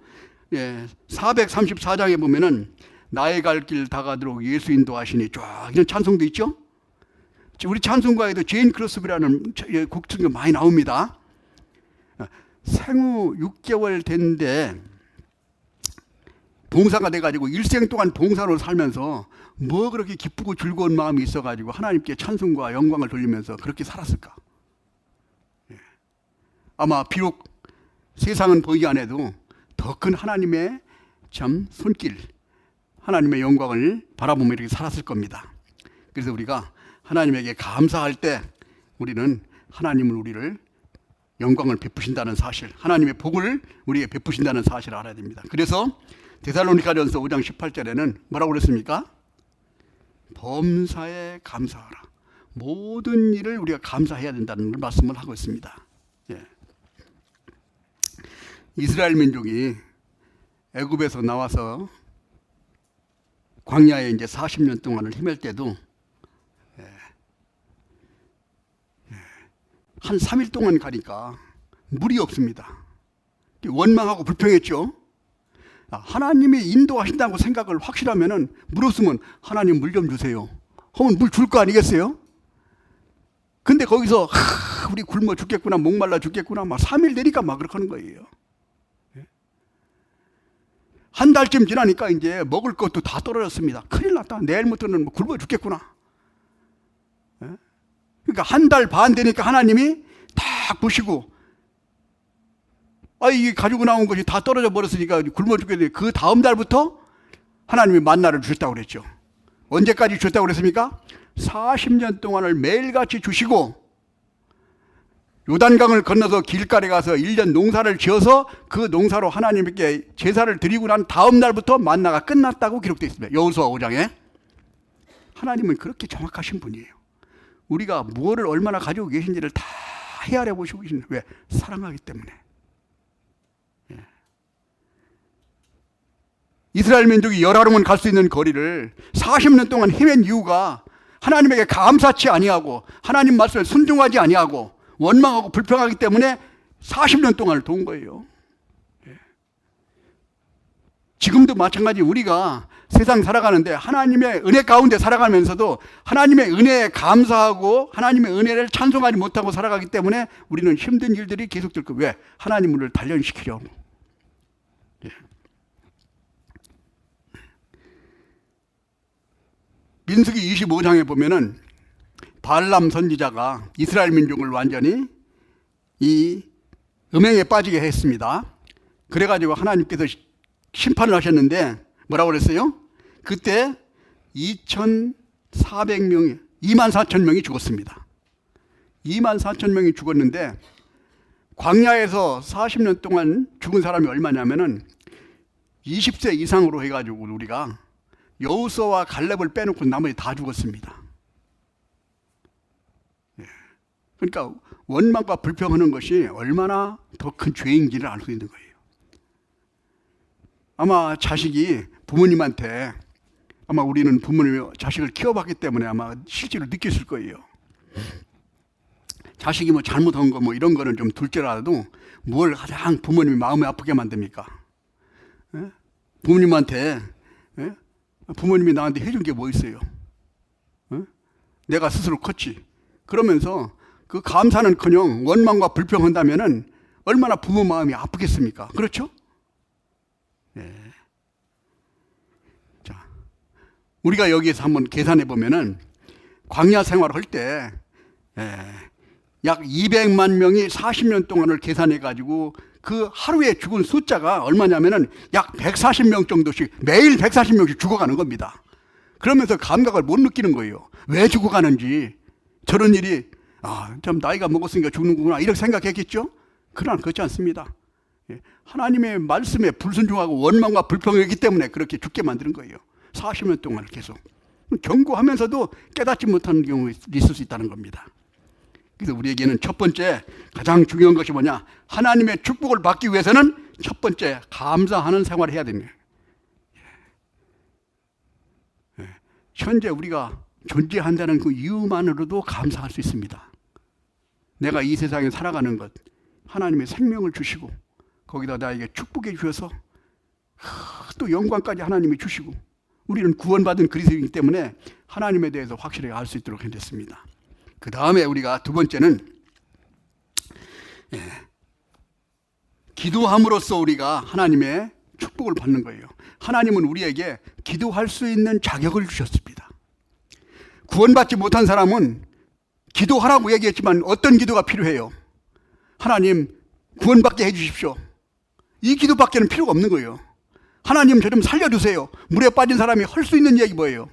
434장에 보면은 나의 갈 길 다가도록 예수 인도하시니 쫙 이런 찬송도 있죠. 우리 찬송가에도 제인 크로스비라는 곡들이 많이 나옵니다. 생후 6개월 됐는데 봉사가 돼가지고 일생 동안 봉사로 살면서 뭐 그렇게 기쁘고 즐거운 마음이 있어가지고 하나님께 찬송과 영광을 돌리면서 그렇게 살았을까? 아마 비록 세상은 보이지 않아도 더 큰 하나님의 참 손길, 하나님의 영광을 바라보며 이렇게 살았을 겁니다. 그래서 우리가 하나님에게 감사할 때 우리는 하나님은 우리를 영광을 베푸신다는 사실, 하나님의 복을 우리에게 베푸신다는 사실을 알아야 됩니다. 그래서 데살로니가전서 5장 18절에는 뭐라고 그랬습니까? 범사에 감사하라. 모든 일을 우리가 감사해야 된다는 말씀을 하고 있습니다. 이스라엘 민족이 애굽에서 나와서 광야에 이제 40년 동안을 헤맬 때도 한 3일 동안 가니까 물이 없습니다. 원망하고 불평했죠. 하나님이 인도하신다고 생각을 확실하면은 물 없으면 하나님 물 좀 주세요 하면 물 줄 거 아니겠어요? 근데 거기서 우리 굶어 죽겠구나, 목말라 죽겠구나, 막 3일 되니까 막 그렇게 하는 거예요. 한 달쯤 지나니까 이제 먹을 것도 다 떨어졌습니다. 큰일 났다. 내일부터는 뭐 굶어 죽겠구나. 그러니까 한 달 반 되니까 하나님이 딱 보시고, 이게 가지고 나온 것이 다 떨어져 버렸으니까 굶어 죽겠는데 그 다음 달부터 하나님이 만나를 주셨다고 그랬죠. 언제까지 주셨다고 그랬습니까? 40년 동안을 매일같이 주시고, 요단강을 건너서 길가에 가서 1년 농사를 지어서 그 농사로 하나님께 제사를 드리고 난 다음 날부터 만나가 끝났다고 기록되어 있습니다. 여호수아 5장에. 하나님은 그렇게 정확하신 분이에요. 우리가 무엇을 얼마나 가지고 계신지를 다 헤아려 보시고 계신. 왜? 사랑하기 때문에. 이스라엘 민족이 열하루면 갈 수 있는 거리를 40년 동안 헤맨 이유가 하나님에게 감사치 아니하고 하나님 말씀에 순종하지 아니하고 원망하고 불평하기 때문에 40년 동안을 도운 거예요. 지금도 마찬가지 우리가 세상 살아가는데 하나님의 은혜 가운데 살아가면서도 하나님의 은혜에 감사하고 하나님의 은혜를 찬송하지 못하고 살아가기 때문에 우리는 힘든 일들이 계속될 거예요. 왜? 하나님을 단련시키려고. 민수기 25장에 보면은 발람 선지자가 이스라엘 민족을 완전히 이 음행에 빠지게 했습니다. 그래가지고 하나님께서 심판을 하셨는데 뭐라고 그랬어요? 그때 2,400명이 24,000명이 죽었습니다. 24,000명이 죽었는데 광야에서 40년 동안 죽은 사람이 얼마냐면은 20세 이상으로 해가지고 우리가 여호수아와 갈렙을 빼놓고 나머지 다 죽었습니다. 그러니까 원망과 불평하는 것이 얼마나 더 큰 죄인지를 알 수 있는 거예요. 아마 자식이 부모님한테, 아마 우리는 부모님이 자식을 키워봤기 때문에 아마 실제로 느꼈을 거예요. 자식이 뭐 잘못한 거 뭐 이런 거는 좀 둘째라도 뭘 가장 부모님이 마음이 아프게 만듭니까? 부모님한테 부모님이 나한테 해준 게 뭐 있어요? 내가 스스로 컸지. 그러면서 그 감사는커녕 원망과 불평한다면은 얼마나 부모 마음이 아프겠습니까? 그렇죠? 자, 우리가 여기에서 한번 계산해 보면은 광야 생활을 할 때 약 200만 명이 40년 동안을 계산해 가지고 그 하루에 죽은 숫자가 얼마냐면은 약 140명 정도씩 매일 140명씩 죽어가는 겁니다. 그러면서 감각을 못 느끼는 거예요. 왜 죽어가는지. 저런 일이 참 나이가 먹었으니까 죽는구나 이렇게 생각했겠죠? 그러나 그렇지 않습니다. 하나님의 말씀에 불순종하고 원망과 불평했기 때문에 그렇게 죽게 만드는 거예요. 40년 동안 계속. 경고하면서도 깨닫지 못하는 경우가 있을 수 있다는 겁니다. 그래서 우리에게는 첫 번째 가장 중요한 것이 뭐냐? 하나님의 축복을 받기 위해서는 첫 번째 감사하는 생활을 해야 됩니다. 현재 우리가 존재한다는 그 이유만으로도 감사할 수 있습니다. 내가 이 세상에 살아가는 것, 하나님의 생명을 주시고 거기다 나에게 축복해 주셔서 또 영광까지 하나님이 주시고 우리는 구원받은 그리스도이기 때문에 하나님에 대해서 확실하게 알 수 있도록 해줬습니다. 그 다음에 우리가 두 번째는 기도함으로써 우리가 하나님의 축복을 받는 거예요. 하나님은 우리에게 기도할 수 있는 자격을 주셨습니다. 구원받지 못한 사람은 기도하라고 얘기했지만 어떤 기도가 필요해요? 하나님 구원받게 해주십시오. 이 기도밖에는 필요가 없는 거예요. 하나님 저 좀 살려주세요. 물에 빠진 사람이 할 수 있는 얘기 뭐예요?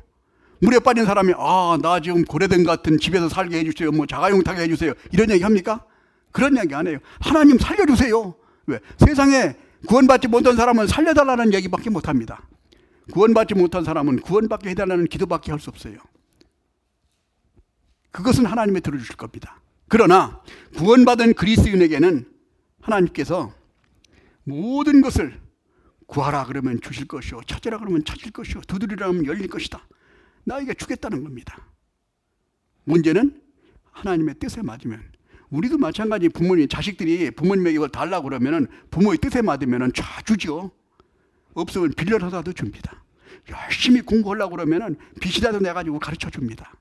물에 빠진 사람이 나 지금 고래등 같은 집에서 살게 해주세요. 뭐 자가용 타게 해주세요. 이런 얘기 합니까? 그런 얘기 안 해요. 하나님 살려주세요. 왜? 세상에 구원받지 못한 사람은 살려달라는 얘기밖에 못합니다. 구원받지 못한 사람은 구원받게 해달라는 기도밖에 할 수 없어요. 그것은 하나님이 들어주실 겁니다. 그러나 구원받은 그리스도인에게는 하나님께서 모든 것을 구하라 그러면 주실 것이요, 찾으라 그러면 찾을 것이요, 두드리라 하면 열릴 것이다. 나에게 주겠다는 겁니다. 문제는 하나님의 뜻에 맞으면, 우리도 마찬가지. 부모님, 자식들이 부모님에게 이걸 달라고 그러면 부모의 뜻에 맞으면 쫙 주죠. 없으면 빌려서라도 줍니다. 열심히 공부하려고 그러면 빚이라도 내가지고 가르쳐 줍니다.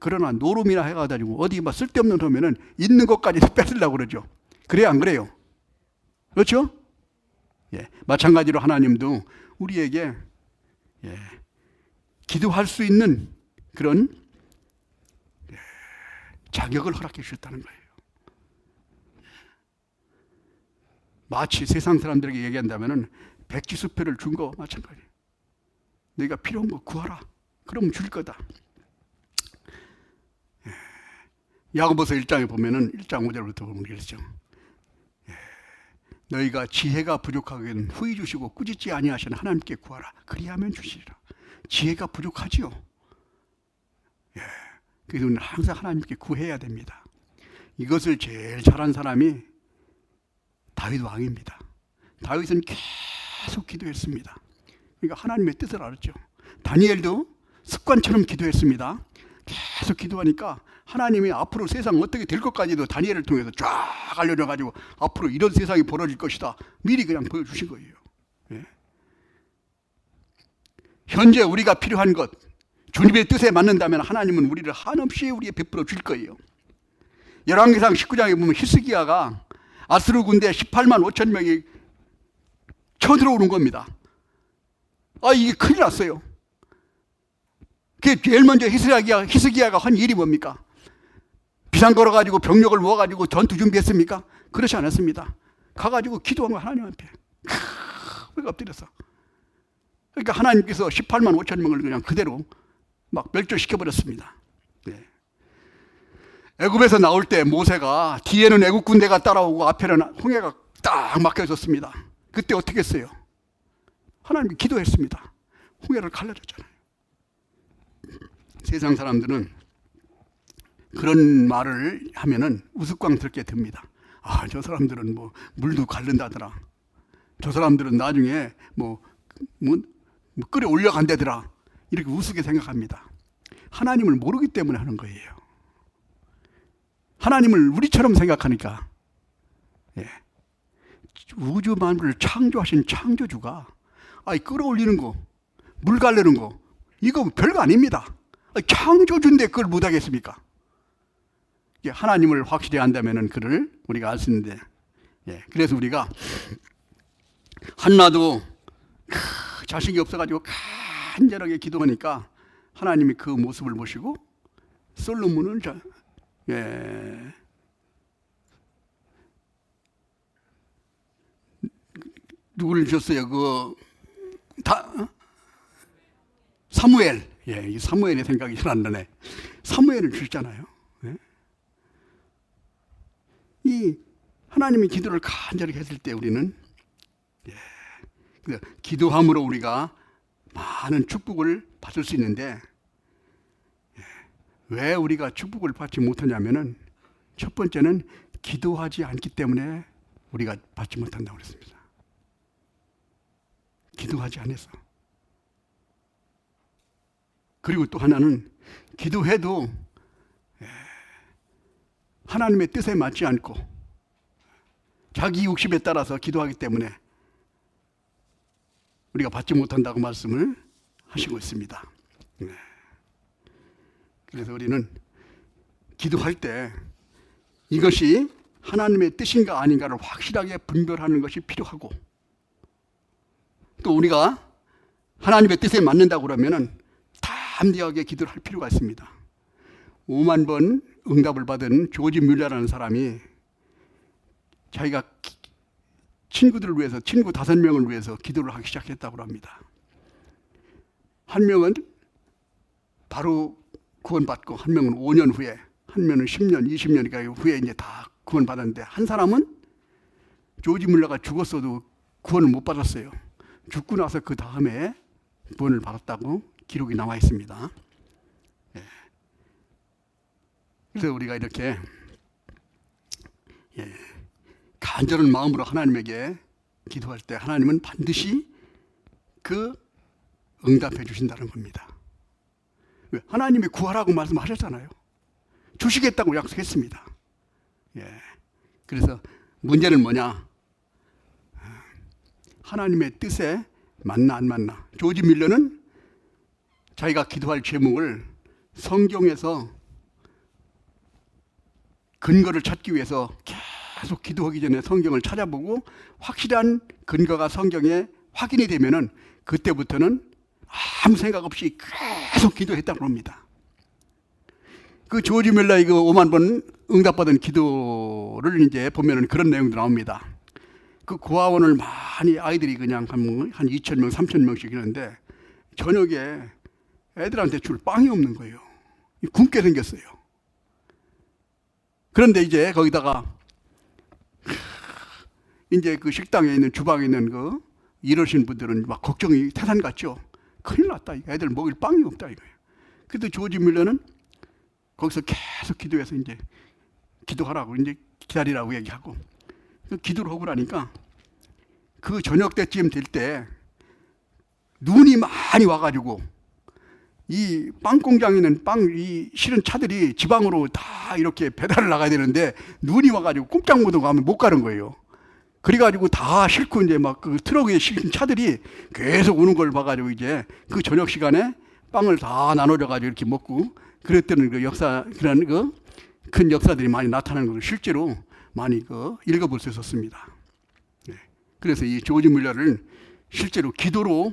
그러나 노름이나 해가지고 어디 막 쓸데없는 놈에는 있는 것까지 뺏으려고 그러죠. 그래요, 안 그래요? 그렇죠? 마찬가지로 하나님도 우리에게 기도할 수 있는 그런 자격을 허락해 주셨다는 거예요. 마치 세상 사람들에게 얘기한다면 백지수표를 준 거 마찬가지예요. 네가 필요한 거 구하라. 그럼 줄 거다. 야고보서 1장에 보면은 1장 5절부터 보면 그랬죠. 너희가 지혜가 부족하기는 후히 주시고 꾸짖지 아니하시는 하나님께 구하라. 그리하면 주시리라. 지혜가 부족하지요. 그래서 우리는 항상 하나님께 구해야 됩니다. 이것을 제일 잘한 사람이 다윗 왕입니다. 다윗은 계속 기도했습니다. 그러니까 하나님의 뜻을 알았죠. 다니엘도 습관처럼 기도했습니다. 계속 기도하니까 하나님이 앞으로 세상 어떻게 될 것까지도 다니엘을 통해서 쫙 알려줘가지고 앞으로 이런 세상이 벌어질 것이다 미리 그냥 보여주신 거예요. 현재 우리가 필요한 것, 주님의 뜻에 맞는다면 하나님은 우리를 한없이 우리에 베풀어 줄 거예요. 열왕기상 19장에 보면 히스기야가 아스루 군대 18만 5천 명이 쳐들어오는 겁니다. 이게 큰일 났어요. 그게 제일 먼저 히스기야가 한 일이 뭡니까? 비상 걸어가지고 병력을 모아가지고 전투 준비했습니까? 그렇지 않았습니다. 가가지고 기도한 거 하나님 앞에 엎드려서. 그러니까 하나님께서 18만 5천 명을 그냥 그대로 막 멸절시켜버렸습니다. 애굽에서 나올 때 모세가 뒤에는 애굽 군대가 따라오고 앞에는 홍해가 딱 막혀졌습니다. 그때 어떻게 했어요? 하나님께 기도했습니다. 홍해를 갈라줬잖아요. 세상 사람들은 그런 말을 하면은 우스꽝스럽게 듭니다. 저 사람들은 뭐 물도 갈른다더라. 저 사람들은 나중에 뭐 끌어올려 간다더라. 이렇게 우습게 생각합니다. 하나님을 모르기 때문에 하는 거예요. 하나님을 우리처럼 생각하니까. 우주 만물을 창조하신 창조주가 끌어올리는 거, 물 갈르는 거, 이거 별거 아닙니다. 창조주인데 그걸 못하겠습니까? 하나님을 확실히 안다면 그를 우리가 알 수 있는데, 그래서 우리가 한나도 자식이 없어가지고 간절하게 기도하니까 하나님이 그 모습을 보시고 솔로몬을 누구를 주셨어요? 사무엘. 이 사무엘의 생각이 잘 안 나네. 사무엘을 주셨잖아요. 이 하나님이 기도를 간절히 했을 때 우리는 기도함으로 우리가 많은 축복을 받을 수 있는데, 왜 우리가 축복을 받지 못하냐면은 첫 번째는 기도하지 않기 때문에 우리가 받지 못한다고 그랬습니다. 기도하지 않아서. 그리고 또 하나는 기도해도 하나님의 뜻에 맞지 않고 자기 욕심에 따라서 기도하기 때문에 우리가 받지 못한다고 말씀을 하시고 있습니다. 그래서 우리는 기도할 때 이것이 하나님의 뜻인가 아닌가를 확실하게 분별하는 것이 필요하고, 또 우리가 하나님의 뜻에 맞는다고 그러면은 담대하게 기도를 할 필요가 있습니다. 5만 번 응답을 받은 조지 뮬러라는 사람이 자기가 친구들을 위해서, 친구 5명을 위해서 기도를 하기 시작했다고 합니다. 한 명은 바로 구원받고, 한 명은 5년 후에, 한 명은 10년, 20년 후에 이제 다 구원받았는데, 한 사람은 조지 뮬러가 죽었어도 구원을 못 받았어요. 죽고 나서 그 다음에 구원을 받았다고 기록이 나와 있습니다. 그래서 우리가 이렇게 간절한 마음으로 하나님에게 기도할 때 하나님은 반드시 그 응답해 주신다는 겁니다. 하나님이 구하라고 말씀하셨잖아요. 주시겠다고 약속했습니다. 그래서 문제는 뭐냐? 하나님의 뜻에 맞나 안 맞나. 조지 뮬러는 자기가 기도할 제목을 성경에서 근거를 찾기 위해서 계속 기도하기 전에 성경을 찾아보고 확실한 근거가 성경에 확인이 되면은 그때부터는 아무 생각 없이 계속 기도했다고 합니다. 그 조지 뮬러의 그 5만 번 응답받은 기도를 이제 보면은 그런 내용도 나옵니다. 그 고아원을 많이 아이들이 그냥 한 2,000명, 3,000명씩 있는데 저녁에 애들한테 줄 빵이 없는 거예요. 굶게 생겼어요. 그런데 이제 거기다가 이제 그 식당에 있는, 주방에 있는 그 일하시는 분들은 막 걱정이 태산 같죠. 큰일 났다. 애들 먹일 빵이 없다 이거예요. 그래도 조지 뮬러는 거기서 계속 기도해서 이제 기도하라고, 이제 기다리라고 얘기하고, 기도를 하고 나니까 그 저녁 때쯤 될 때 눈이 많이 와가지고 이 빵 공장에 있는 이 실은 차들이 지방으로 다 이렇게 배달을 나가야 되는데 눈이 와가지고 꼼짝 못하고 가면 못 가는 거예요. 그래가지고 다 싣고 이제 막 그 트럭에 실린 차들이 계속 오는 걸 봐가지고 이제 그 저녁 시간에 빵을 다 나눠줘가지고 이렇게 먹고 그랬다는 그 역사, 그런 그 큰 역사들이 많이 나타나는 걸 실제로 많이 그 읽어볼 수 있었습니다. 그래서 이 조지 뮬러를 실제로 기도로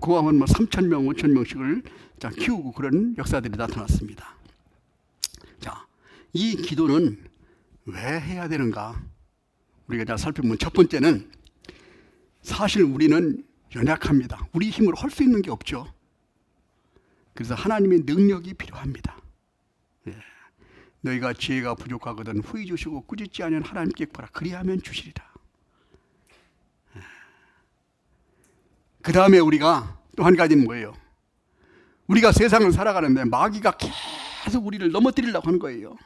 고아원 3,000명, 5,000명씩을 키우고 그런 역사들이 나타났습니다. 자, 이 기도는 왜 해야 되는가? 우리가 잘 살펴보면 첫 번째는 사실 우리는 연약합니다. 우리 힘으로 할 수 있는 게 없죠. 그래서 하나님의 능력이 필요합니다. 너희가 지혜가 부족하거든 후히 주시고 꾸짖지 않으면 하나님께 구하라 그리하면 주시리라. 그 다음에 우리가 또 한 가지는 뭐예요? 우리가 세상을 살아가는데 마귀가 계속 우리를 넘어뜨리려고 하는 거예요.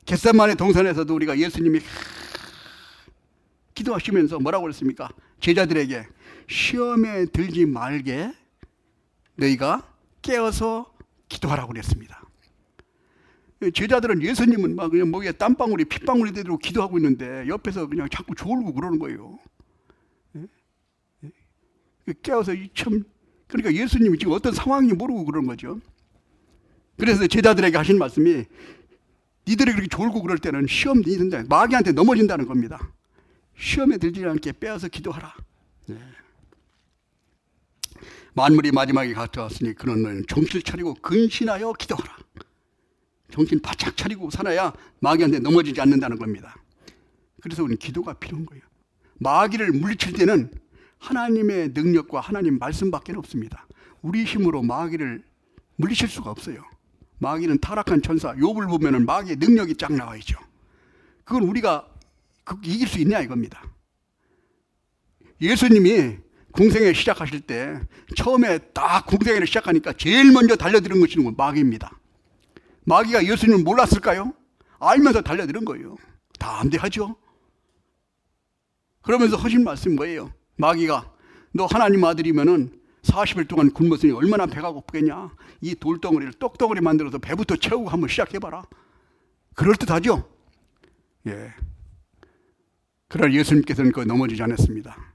겟세마네 동산에서도 우리가 예수님이 기도하시면서 뭐라고 그랬습니까? 제자들에게 시험에 들지 말게 너희가 깨어서 기도하라고 그랬습니다. 제자들은 예수님은 막 그냥 목에 땀방울이 핏방울이 되도록 기도하고 있는데 옆에서 그냥 자꾸 졸고 그러는 거예요. 깨어서 그러니까 예수님이 지금 어떤 상황인지 모르고 그러는 거죠. 그래서 제자들에게 하신 말씀이 니들이 그렇게 졸고 그럴 때는 시험이 든다. 마귀한테 넘어진다는 겁니다. 시험에 들지 않게 빼어서 기도하라. 만물이 마지막에 가까웠으니 그런 너희는 정신을 차리고 근신하여 기도하라. 정신 바짝 차리고 살아야 마귀한테 넘어지지 않는다는 겁니다. 그래서 우리는 기도가 필요한 거예요. 마귀를 물리칠 때는 하나님의 능력과 하나님 말씀밖에 없습니다. 우리 힘으로 마귀를 물리칠 수가 없어요. 마귀는 타락한 천사, 욥을 보면은 마귀의 능력이 쫙 나와 있죠. 그건 우리가 이길 수 있냐 이겁니다. 예수님이 공생애 시작하실 때 처음에 딱 공생애를 시작하니까 제일 먼저 달려드는 것이 마귀입니다. 마귀가 예수님을 몰랐을까요? 알면서 달려드는 거예요. 담대하죠. 그러면서 하신 말씀이 뭐예요? 마귀가 너 하나님 아들이면은 40일 동안 굶었으니 얼마나 배가 고프겠냐. 이 돌덩어리를 떡덩어리 만들어서 배부터 채우고 한번 시작해봐라. 그럴듯하죠? 예. 그러나 예수님께서는 그거 넘어지지 않았습니다.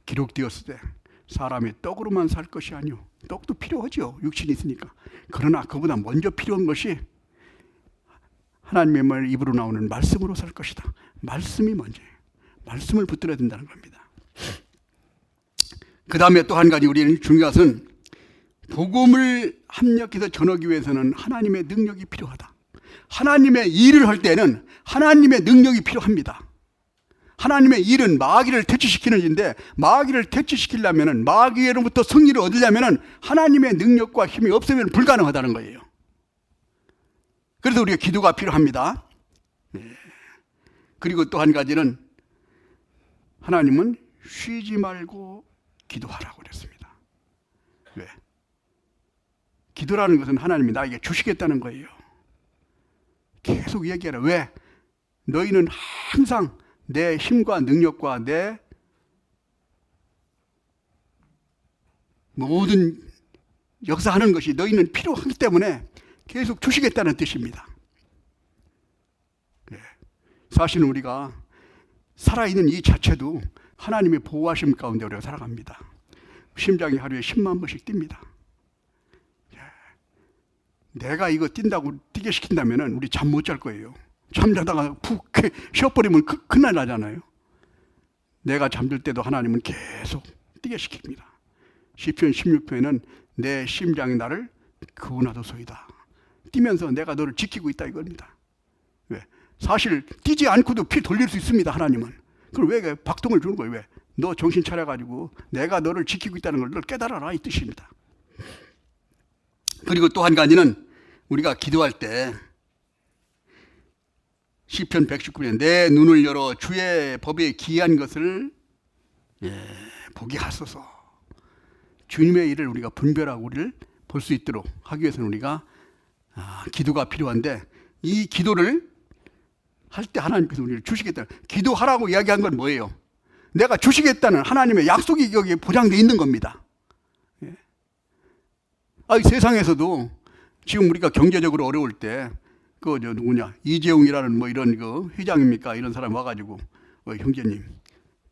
기록되었을 때 사람이 떡으로만 살 것이 아니오. 떡도 필요하죠. 육신이 있으니까. 그러나 그보다 먼저 필요한 것이 하나님의 말 입으로 나오는 말씀으로 살 것이다. 말씀이 먼저예요. 말씀을 붙들어야 된다는 겁니다. 그 다음에 또 한 가지 우리는 중요한 것은 복음을 합력해서 전하기 위해서는 하나님의 능력이 필요하다. 하나님의 일을 할 때는 하나님의 능력이 필요합니다. 하나님의 일은 마귀를 퇴치시키는 일인데 마귀를 퇴치시키려면 마귀로부터 승리를 얻으려면 하나님의 능력과 힘이 없으면 불가능하다는 거예요. 그래서 우리가 기도가 필요합니다. 그리고 또 한 가지는 하나님은 쉬지 말고 기도하라고 그랬습니다. 왜? 기도라는 것은 하나님이 나에게 주시겠다는 거예요. 계속 얘기하라. 왜? 너희는 항상 내 힘과 능력과 내 모든 역사하는 것이 너희는 필요하기 때문에 계속 주시겠다는 뜻입니다. 사실은 우리가 살아있는 이 자체도 하나님의 보호하심 가운데 우리가 살아갑니다. 심장이 하루에 10만 번씩 뜁니다. 내가 이거 뛴다고 뛰게 시킨다면 우리 잠 못 잘 거예요. 잠자다가 푹 쉬어버리면 큰일 나잖아요. 내가 잠들 때도 하나님은 계속 뛰게 시킵니다. 시편 16편에는 내 심장이 나를 구원하소서이다. 뛰면서 내가 너를 지키고 있다 이겁니다. 왜? 사실 뛰지 않고도 피 돌릴 수 있습니다. 하나님은. 그럼 왜 박동을 주는 거예요? 왜? 너 정신 차려가지고 내가 너를 지키고 있다는 걸 너 깨달아라 이 뜻입니다. 그리고 또 한 가지는 우리가 기도할 때 시편 119편에 내 눈을 열어 주의 법에 기이한 것을 보게 하소서. 주님의 일을 우리가 분별하고 우리를 볼 수 있도록 하기 위해서는 우리가 기도가 필요한데 이 기도를 할 때 하나님께서 우리를 주시겠다. 기도하라고 이야기한 건 뭐예요? 내가 주시겠다는 하나님의 약속이 여기에 보장되어 있는 겁니다. 세상에서도 지금 우리가 경제적으로 어려울 때 누구냐 이재용이라는 뭐 이런 회장입니까? 이런 사람 와가지고 형제님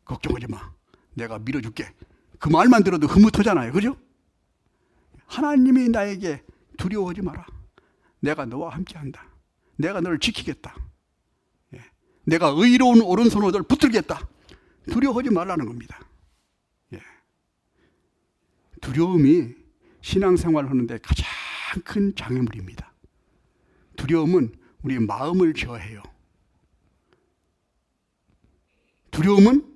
걱정하지 마. 내가 밀어줄게. 그 말만 들어도 흐뭇하잖아요. 그죠? 하나님이 나에게 두려워하지 마라. 내가 너와 함께한다. 내가 너를 지키겠다. 내가 의로운 오른손으로 너를 붙들겠다. 두려워하지 말라는 겁니다. 두려움이 신앙생활을 하는데 가장 큰 장애물입니다. 두려움은 우리의 마음을 저해요. 두려움은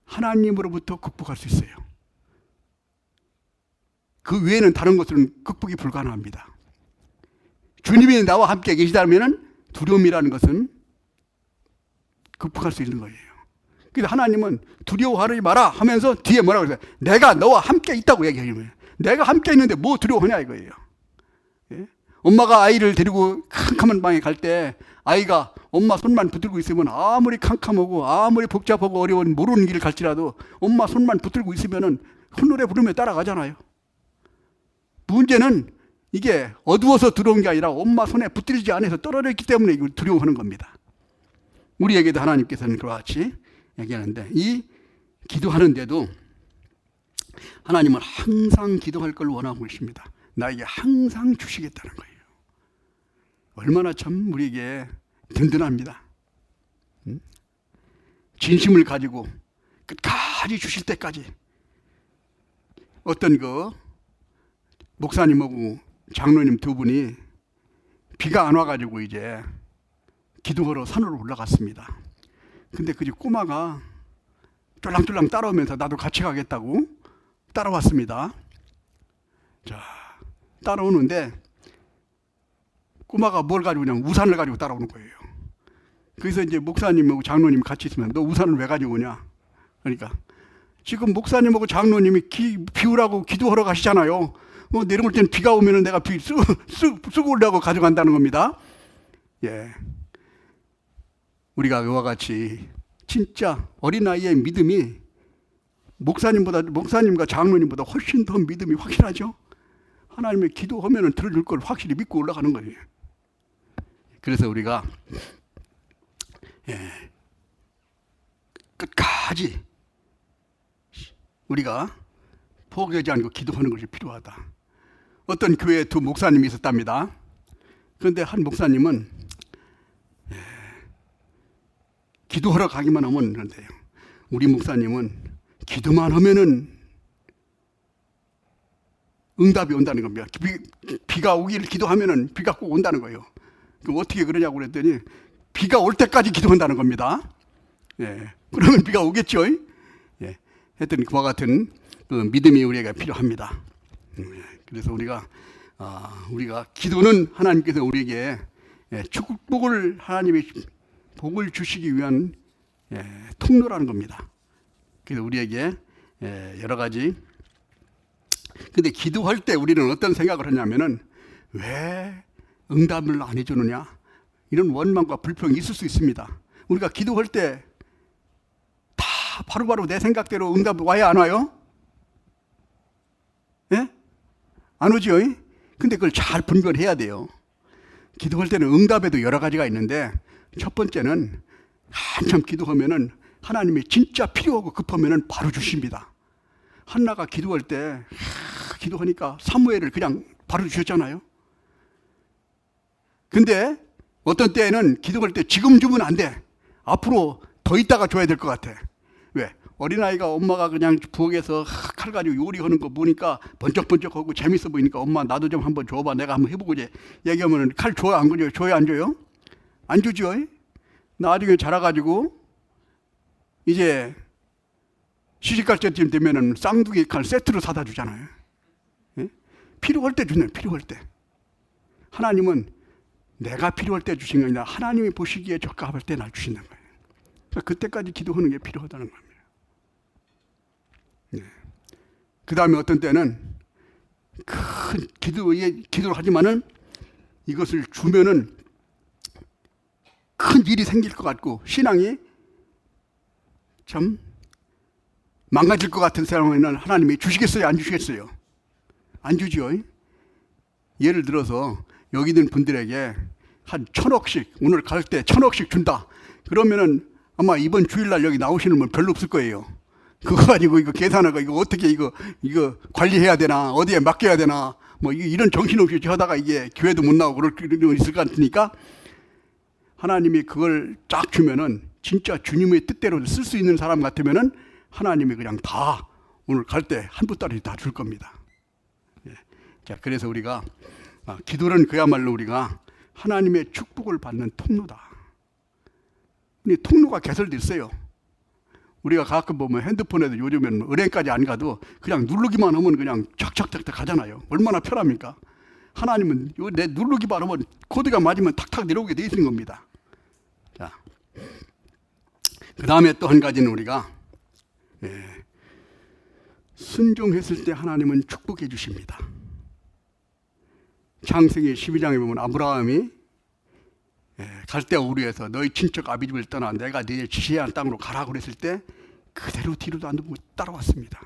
하나님으로부터 극복할 수 있어요. 그 외에는 다른 것들은 극복이 불가능합니다. 주님이 나와 함께 계시다면 두려움이라는 것은 극복할 수 있는 거예요. 그래서 하나님은 두려워하지 마라 하면서 뒤에 뭐라고 그러세요? 내가 너와 함께 있다고 얘기해요. 내가 함께 있는데 뭐 두려워하냐 이거예요. 엄마가 아이를 데리고 캄캄한 방에 갈 때 아이가 엄마 손만 붙들고 있으면 아무리 캄캄하고 아무리 복잡하고 어려운 모르는 길을 갈지라도 엄마 손만 붙들고 있으면 큰 노래 부르며 따라가잖아요. 문제는 이게 어두워서 들어온 게 아니라 엄마 손에 붙들지 않아서 떨어져 있기 때문에 이걸 두려워하는 겁니다. 우리에게도 하나님께서는 그와 같이 얘기하는데 이 기도하는데도 하나님은 항상 기도할 걸 원하고 계십니다. 나에게 항상 주시겠다는 거예요. 얼마나 참 우리에게 든든합니다. 진심을 가지고 끝까지 주실 때까지. 어떤 목사님하고 장로님 두 분이 비가 안 와가지고 이제 기도하러 산으로 올라갔습니다. 근데 그 꼬마가 쫄랑쫄랑 따라오면서 나도 같이 가겠다고 따라왔습니다. 자, 따라오는데 꼬마가 뭘 가지고 오냐면 우산을 가지고 따라오는 거예요. 그래서 이제 목사님하고 장로님 같이 있으면 너 우산을 왜 가지고 오냐? 그러니까 지금 목사님하고 장로님이 비우라고 기도하러 가시잖아요. 내려올 때는 비가 오면은 내가 비 쓰고 오려고 가져간다는 겁니다. 예. 우리가 그와 같이 진짜 어린아이의 믿음이 목사님과 장로님보다 훨씬 더 믿음이 확실하죠. 하나님의 기도하면은 들어줄 걸 확실히 믿고 올라가는 거예요. 그래서 우리가 끝까지 우리가 포기하지 않고 기도하는 것이 필요하다. 어떤 교회에 두 목사님이 있었답니다. 그런데 한 목사님은 기도하러 가기만 하면 그런데요. 우리 목사님은 기도만 하면은 응답이 온다는 겁니다. 비가 오기를 기도하면은 비가 꼭 온다는 거예요. 그럼 어떻게 그러냐고 그랬더니 비가 올 때까지 기도한다는 겁니다. 예. 그러면 비가 오겠죠. 예. 했더니 그와 같은 그 믿음이 우리에게 필요합니다. 그래서 우리가 기도는 하나님께서 우리에게 축복을 하나님의 복을 주시기 위한 통로라는 겁니다. 그래서 우리에게 여러 가지 근데 기도할 때 우리는 어떤 생각을 하냐면은 왜 응답을 안 해주느냐 이런 원망과 불평이 있을 수 있습니다. 우리가 기도할 때 다 바로바로 내 생각대로 응답 와야 안 와요? 예? 안 오죠? 근데 그걸 잘 분별해야 돼요. 기도할 때는 응답에도 여러 가지가 있는데 첫 번째는 한참 기도하면은 하나님이 진짜 필요하고 급하면은 바로 주십니다. 한나가 기도할 때 기도하니까 사무엘을 그냥 바로 주셨잖아요. 근데 어떤 때에는 기도할 때 지금 주면 안 돼. 앞으로 더 있다가 줘야 될 것 같아. 왜? 어린아이가 엄마가 그냥 부엌에서 칼 가지고 요리하는 거 보니까 번쩍번쩍하고 재밌어 보이니까 엄마 나도 좀 한번 줘봐. 내가 한번 해보고 이제 얘기하면 칼 줘요 안 줘요? 줘요 안 줘요? 안 주죠. 나중에 자라가지고 이제 시집갈 때쯤 되면은 쌍둥이 칼 세트로 사다 주잖아요. 예? 필요할 때 주네. 필요할 때. 하나님은 내가 필요할 때 주신 게 아니라 하나님이 보시기에 적합할 때 날 주신다는 거예요. 그러니까 그때까지 기도하는 게 필요하다는 겁니다. 네. 그 다음에 어떤 때는 큰 기도를 하지만은 이것을 주면은 큰 일이 생길 것 같고 신앙이 참 망가질 것 같은 상황에는 하나님이 주시겠어요? 안 주시겠어요? 안 주죠. 예를 들어서 여기 있는 분들에게 한 1,000억씩 오늘 갈 때 1,000억씩 준다. 그러면은 아마 이번 주일날 여기 나오시는 분 별로 없을 거예요. 그거 가지고 이거 계산하고 이거 어떻게 이거 관리해야 되나 어디에 맡겨야 되나 뭐 이런 정신없이 하다가 이게 교회도 못 나오고 그럴 일 있을 것 같으니까 하나님이 그걸 쫙 주면은 진짜 주님의 뜻대로 쓸 수 있는 사람 같으면은 하나님이 그냥 다 오늘 갈 때 한 보따리 다 줄 겁니다. 예. 자, 그래서 우리가 기도는 그야말로 우리가 하나님의 축복을 받는 통로다. 근데 통로가 개설돼 있어요. 우리가 가끔 보면 핸드폰에도 요즘에는 은행까지 안 가도 그냥 누르기만 하면 그냥 착착착착 가잖아요. 얼마나 편합니까? 하나님은 내 누르기만 하면 코드가 맞으면 탁탁 내려오게 돼 있는 겁니다. 자, 그 다음에 또 한 가지는 우리가 순종했을 때 하나님은 축복해 주십니다. 창세기 12장에 보면 아브라함이 갈대아 우르에서 너희 친척 아비집을 떠나 내가 네 지시한 땅으로 가라고 그랬을 때 그대로 뒤로도 안 두고 따라왔습니다.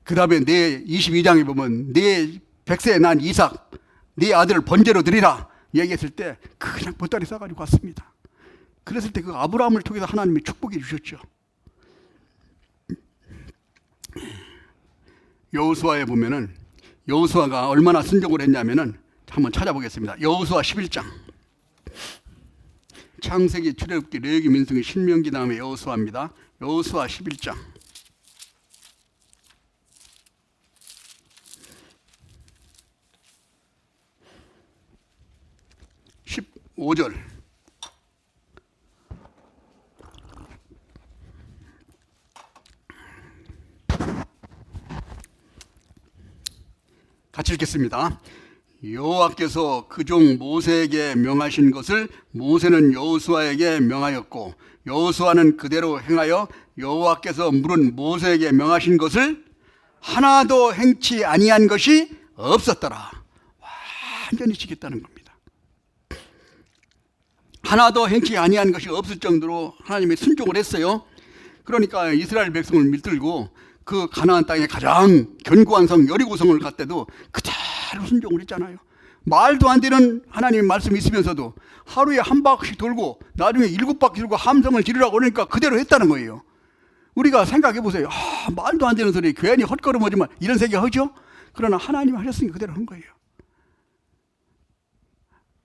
그 다음에 내 22장에 보면 내 백세에 난 이삭 네 아들을 번제로 드리라 얘기했을 때 그냥 보따리 싸가지고 갔습니다. 그랬을 때 그 아브라함을 통해서 하나님이 축복해 주셨죠. 여호수아에 보면은 여호수아가 얼마나 순종을 했냐면은 한번 찾아보겠습니다. 여호수아 11장. 창세기, 출애굽기, 레위기, 민수기, 신명기 다음에 여호수아입니다. 여호수아 11장. 15절. 같이 읽겠습니다. 여호와께서 그 종 모세에게 명하신 것을 모세는 여호수아에게 명하였고 여호수아는 그대로 행하여 여호와께서 물은 모세에게 명하신 것을 하나도 행치 아니한 것이 없었더라. 완전히 지켰다는 겁니다. 하나도 행치 아니한 것이 없을 정도로 하나님의 순종을 했어요. 그러니까 이스라엘 백성을 밀들고 그 가나안 땅의 가장 견고한 성 여리고성을 갈 때도 그대로 순종을 했잖아요. 말도 안 되는 하나님의 말씀이 있으면서도 하루에 한 바퀴 돌고 나중에 7바퀴 돌고 함성을 지르라고 그러니까 그대로 했다는 거예요. 우리가 생각해 보세요. 말도 안 되는 소리, 괜히 헛걸음하지만 이런 생각 하죠? 그러나 하나님이 하셨으니까 그대로 한 거예요.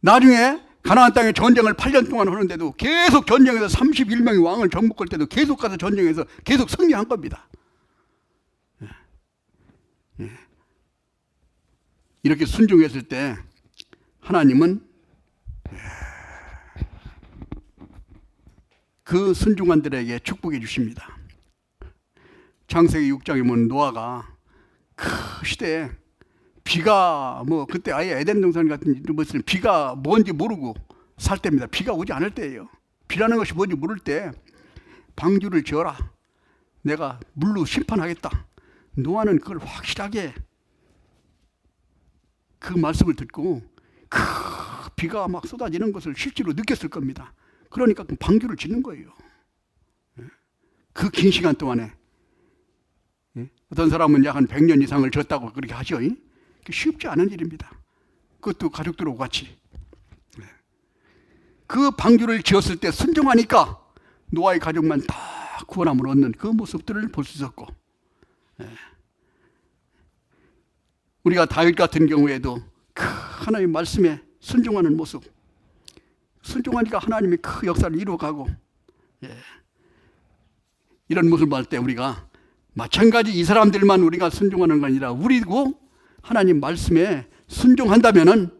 나중에 가나안 땅에 전쟁을 8년 동안 하는데도 계속 전쟁에서 31명의 왕을 정복할 때도 계속 가서 전쟁에서 계속 승리한 겁니다. 이렇게 순종했을 때 하나님은 그 순종한들에게 축복해 주십니다. 창세기 6장에 보면 노아가 그 시대에 비가 그때 아예 에덴 동산 같은 것은 비가 뭔지 모르고 살 때입니다. 비가 오지 않을 때예요. 비라는 것이 뭔지 모를 때 방주를 지어라. 내가 물로 심판하겠다. 노아는 그걸 확실하게 그 말씀을 듣고 그 비가 막 쏟아지는 것을 실제로 느꼈을 겁니다. 그러니까 그 방주를 짓는 거예요. 그 긴 시간 동안에 어떤 사람은 약 한 100년 이상을 졌다고 그렇게 하죠. 쉽지 않은 일입니다. 그것도 가족들하고 같이. 그 방주를 지었을 때 순종하니까 노아의 가족만 다 구원함을 얻는 그 모습들을 볼 수 있었고, 우리가 다윗 같은 경우에도 그 하나님의 말씀에 순종하는 모습, 순종하니까 하나님이 그 역사를 이루어가고, 이런 모습을 볼 때 우리가 마찬가지 이 사람들만 우리가 순종하는 게 아니라 우리도 하나님 말씀에 순종한다면은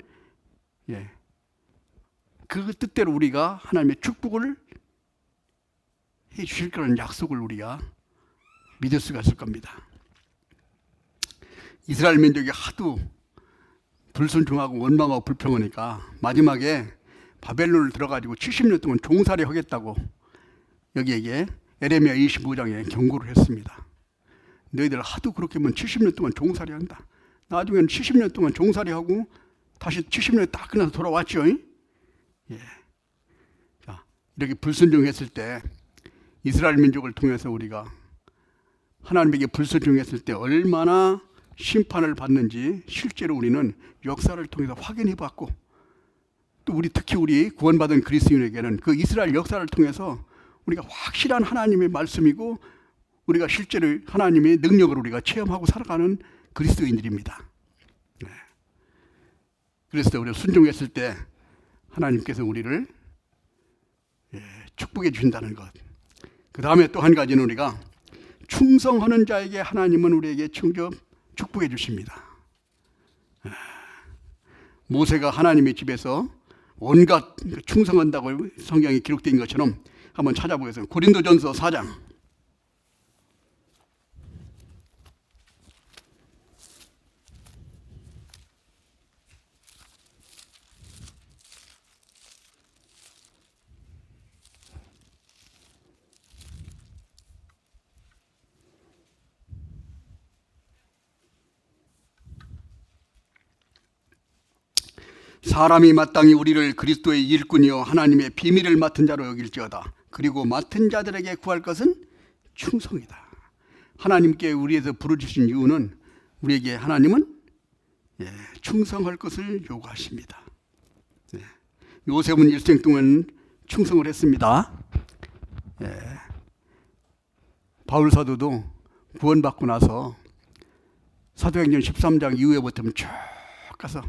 그 뜻대로 우리가 하나님의 축복을 해 주실 거라는 약속을 우리가 믿을 수가 있을 겁니다. 이스라엘 민족이 하도 불순종하고 원망하고 불평하니까 마지막에 바벨론을 들어가지고 70년 동안 종살이 하겠다고 여기에게 에레미야 25장에 경고를 했습니다. 너희들 하도 그렇게 하면 70년 동안 종살이 한다. 나중에는 70년 동안 종살이 하고 다시 70년이 딱 끝나서 돌아왔죠. 자, 이렇게 불순종했을 때 이스라엘 민족을 통해서 우리가 하나님에게 불순종했을 때 얼마나 심판을 받는지 실제로 우리는 역사를 통해서 확인해 봤고, 또 특히 우리 구원받은 그리스도인에게는 그 이스라엘 역사를 통해서 우리가 확실한 하나님의 말씀이고 우리가 실제로 하나님의 능력을 우리가 체험하고 살아가는 그리스도인들입니다. 그래서 우리가 순종했을 때 하나님께서 우리를 축복해 주신다는 것. 그 다음에 또 한 가지는 우리가 충성하는 자에게 하나님은 우리에게 축복해 주십니다. 모세가 하나님의 집에서 온갖 충성한다고 성경에 기록된 것처럼 한번 찾아보겠습니다. 고린도전서 4장. 사람이 마땅히 우리를 그리스도의 일꾼이요 하나님의 비밀을 맡은 자로 여길지어다. 그리고 맡은 자들에게 구할 것은 충성이다. 하나님께 우리에서 부르주신 이유는 우리에게 하나님은 충성할 것을 요구하십니다. 요셉은 일생 동안 충성을 했습니다. 바울 사도도 구원받고 나서 사도행전 13장 이후에부터 쭉 가서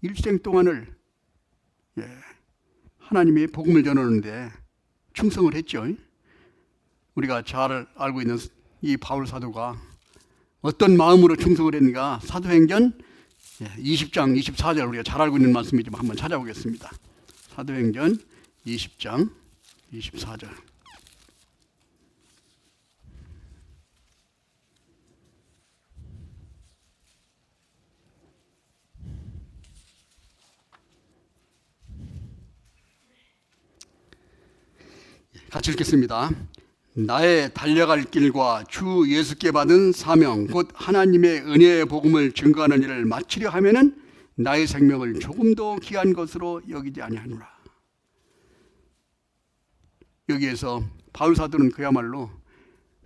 일생 동안을 하나님의 복음을 전하는데 충성을 했죠. 우리가 잘 알고 있는 이 바울 사도가 어떤 마음으로 충성을 했는가, 사도행전 20장 24절 우리가 잘 알고 있는 말씀이지만 한번 찾아보겠습니다. 사도행전 20장 24절. 같이 읽겠습니다. 나의 달려갈 길과 주 예수께 받은 사명 곧 하나님의 은혜의 복음을 증거하는 일을 마치려 하면은 나의 생명을 조금도 귀한 것으로 여기지 아니하노라. 여기에서 바울 사도는 그야말로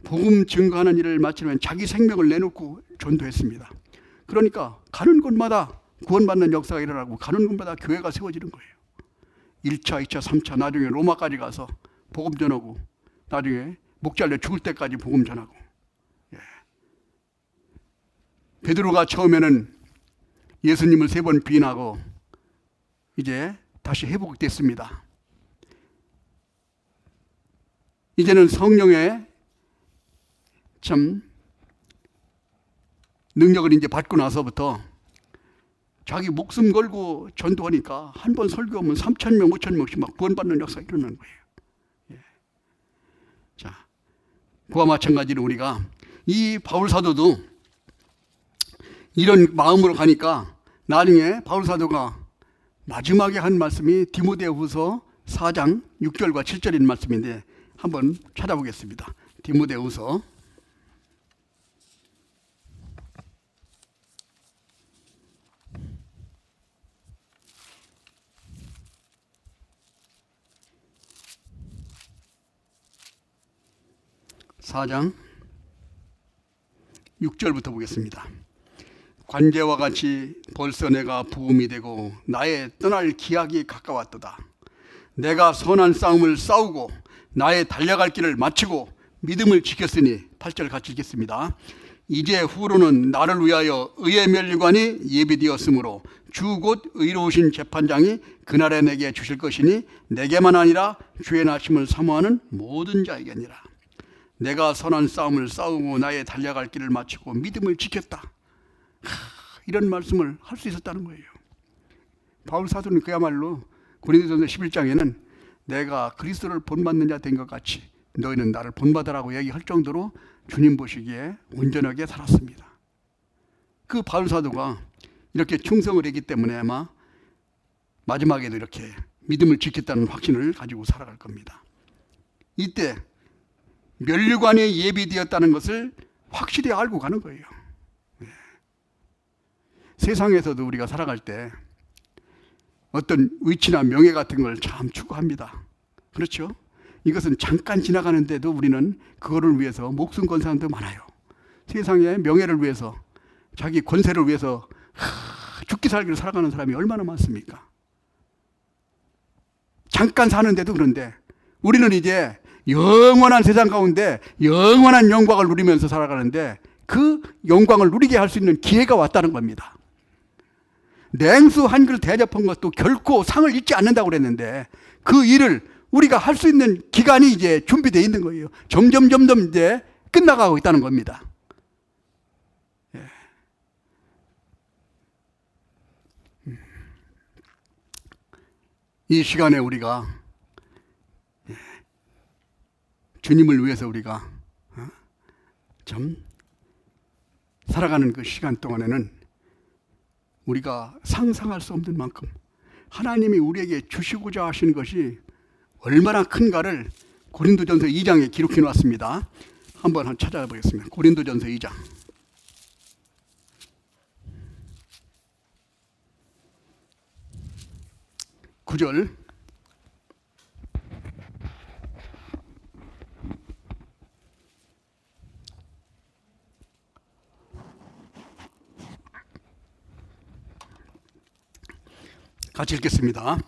복음 증거하는 일을 마치려면 자기 생명을 내놓고 전도했습니다. 그러니까 가는 곳마다 구원받는 역사가 일어나고 가는 곳마다 교회가 세워지는 거예요. 1차, 2차, 3차 나중에 로마까지 가서 복음 전하고 나중에 목 잘려 죽을 때까지 복음 전하고. 베드로가 처음에는 예수님을 3번 부인하고 이제 다시 회복됐습니다. 이제는 성령의 참 능력을 이제 받고 나서부터 자기 목숨 걸고 전도하니까 한 번 설교하면 3,000명, 5,000명씩 막 구원받는 역사가 일어나는 거예요. 자, 그와 마찬가지로 우리가 이 바울 사도도 이런 마음으로 가니까 나중에 바울 사도가 마지막에 한 말씀이 디모데후서 4장 6절과 7절인 말씀인데 한번 찾아보겠습니다. 디모데후서 4장 6절부터 보겠습니다. 관제와 같이 벌써 내가 부음이 되고 나의 떠날 기약이 가까웠도다. 내가 선한 싸움을 싸우고 나의 달려갈 길을 마치고 믿음을 지켰으니 8절 같이 읽겠습니다. 이제 후로는 나를 위하여 의의 면류관이 예비되었으므로 주 곧 의로우신 재판장이 그날에 내게 주실 것이니 내게만 아니라 주의 나심을 사모하는 모든 자에게니라. 내가 선한 싸움을 싸우고 나의 달려갈 길을 마치고 믿음을 지켰다. 이런 말씀을 할 수 있었다는 거예요. 바울 사도는 그야말로 고린도전서 11장에는 내가 그리스도를 본받는 자 된 것 같이 너희는 나를 본받으라고 얘기할 정도로 주님 보시기에 온전하게 살았습니다. 그 바울 사도가 이렇게 충성을 했기 때문에 아마 마지막에도 이렇게 믿음을 지켰다는 확신을 가지고 살아갈 겁니다. 이때 면류관에 예비되었다는 것을 확실히 알고 가는 거예요. 세상에서도 우리가 살아갈 때 어떤 위치나 명예 같은 걸 참 추구합니다. 그렇죠? 이것은 잠깐 지나가는데도 우리는 그거를 위해서 목숨 건 사람도 많아요. 세상의 명예를 위해서 자기 권세를 위해서 죽기 살기를 살아가는 사람이 얼마나 많습니까? 잠깐 사는데도 그런데 우리는 이제 영원한 세상 가운데 영원한 영광을 누리면서 살아가는데 그 영광을 누리게 할 수 있는 기회가 왔다는 겁니다. 냉수 한 그릇 대접한 것도 결코 상을 잊지 않는다고 그랬는데 그 일을 우리가 할 수 있는 기간이 이제 준비되어 있는 거예요. 점점 이제 끝나가고 있다는 겁니다. 이 시간에 우리가 주님을 위해서 우리가 참 살아가는 그 시간 동안에는 우리가 상상할 수 없는 만큼 하나님이 우리에게 주시고자 하시는 것이 얼마나 큰가를 고린도전서 2장에 기록해 놨습니다. 한번 찾아보겠습니다. 고린도전서 2장 9절 같이 읽겠습니다.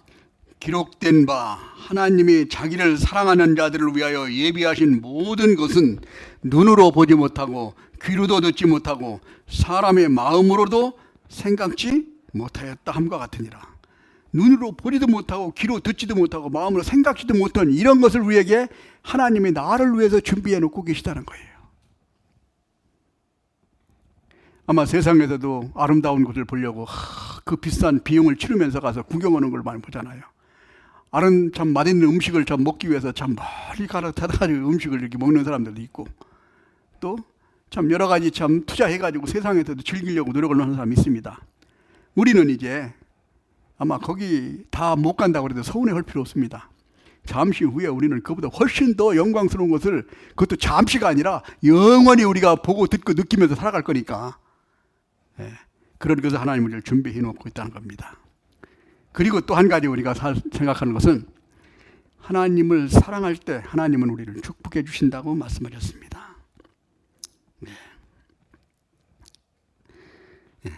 기록된 바 하나님이 자기를 사랑하는 자들을 위하여 예비하신 모든 것은 눈으로 보지 못하고 귀로도 듣지 못하고 사람의 마음으로도 생각지 못하였다 함과 같으니라. 눈으로 보지도 못하고 귀로 듣지도 못하고 마음으로 생각지도 못한 이런 것을 우리에게 하나님이 나를 위해서 준비해 놓고 계시다는 거예요. 아마 세상에서도 아름다운 곳을 보려고 그 비싼 비용을 치르면서 가서 구경하는 걸 많이 보잖아요. 참 맛있는 음식을 참 먹기 위해서 참 멀리 가가지고 음식을 이렇게 먹는 사람들도 있고 또 참 여러 가지 참 투자해가지고 세상에서도 즐기려고 노력을 하는 사람이 있습니다. 우리는 이제 아마 거기 다 못 간다고 해도 서운해 할 필요 없습니다. 잠시 후에 우리는 그보다 훨씬 더 영광스러운 것을, 그것도 잠시가 아니라 영원히 우리가 보고 듣고 느끼면서 살아갈 거니까, 그런 것을 하나님 우리를 준비해 놓고 있다는 겁니다. 그리고 또 한 가지 우리가 생각하는 것은, 하나님을 사랑할 때 하나님은 우리를 축복해 주신다고 말씀하셨습니다. 네. 네.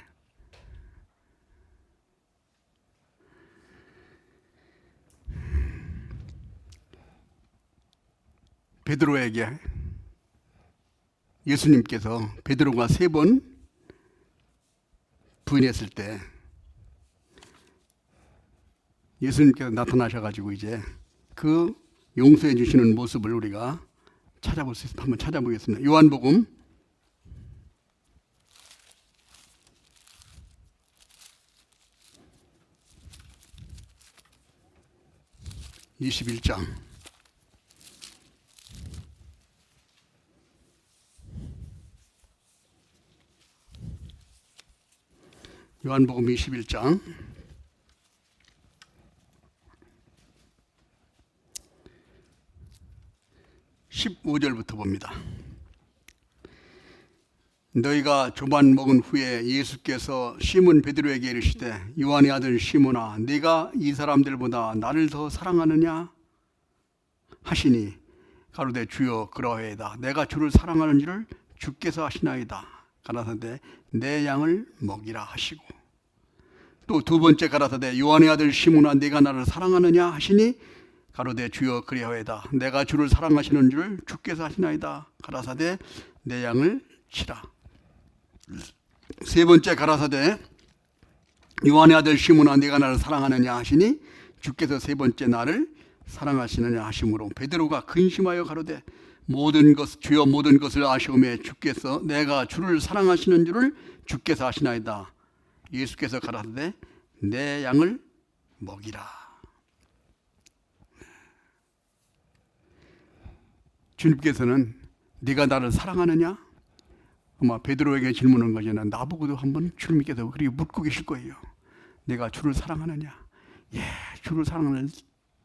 베드로에게 예수님께서 베드로가 3번 부인했을 때 예수님께서 나타나셔가지고 이제 그 용서해 주시는 모습을 우리가 찾아볼 수 있습니다. 한번 찾아보겠습니다. 요한복음 21장 요한복음 21장 15절부터 봅니다. 너희가 조반 먹은 후에 예수께서 시몬 베드로에게 이르시되 요한의 아들 시몬아 네가 이 사람들보다 나를 더 사랑하느냐 하시니 가로되 주여 그러하이다. 내가 주를 사랑하는 줄을 주께서 아시나이다. 가라사대 내 양을 먹이라 하시고, 또 두 번째 가라사대 요한의 아들 시몬아 네가 나를 사랑하느냐 하시니 가로되 주여 그리하이다. 내가 주를 사랑하시는 줄 주께서 아시나이다. 가라사대 내 양을 치라. 세 번째 가라사대 요한의 아들 시몬아 네가 나를 사랑하느냐 하시니 주께서 세 번째 나를 사랑하시느냐 하심으로 베드로가 근심하여 가로되 모든 것 주여 모든 것을 아시오매 주께서 내가 주를 사랑하시는 줄을 주께서 아시나이다. 예수께서 가라사대 내 양을 먹이라. 주님께서는 네가 나를 사랑하느냐? 아마 베드로에게 질문한 거잖아. 나보고도 한번 주님께서 그렇게 묻고 계실 거예요. 내가 주를 사랑하느냐? 예, 주를 사랑하는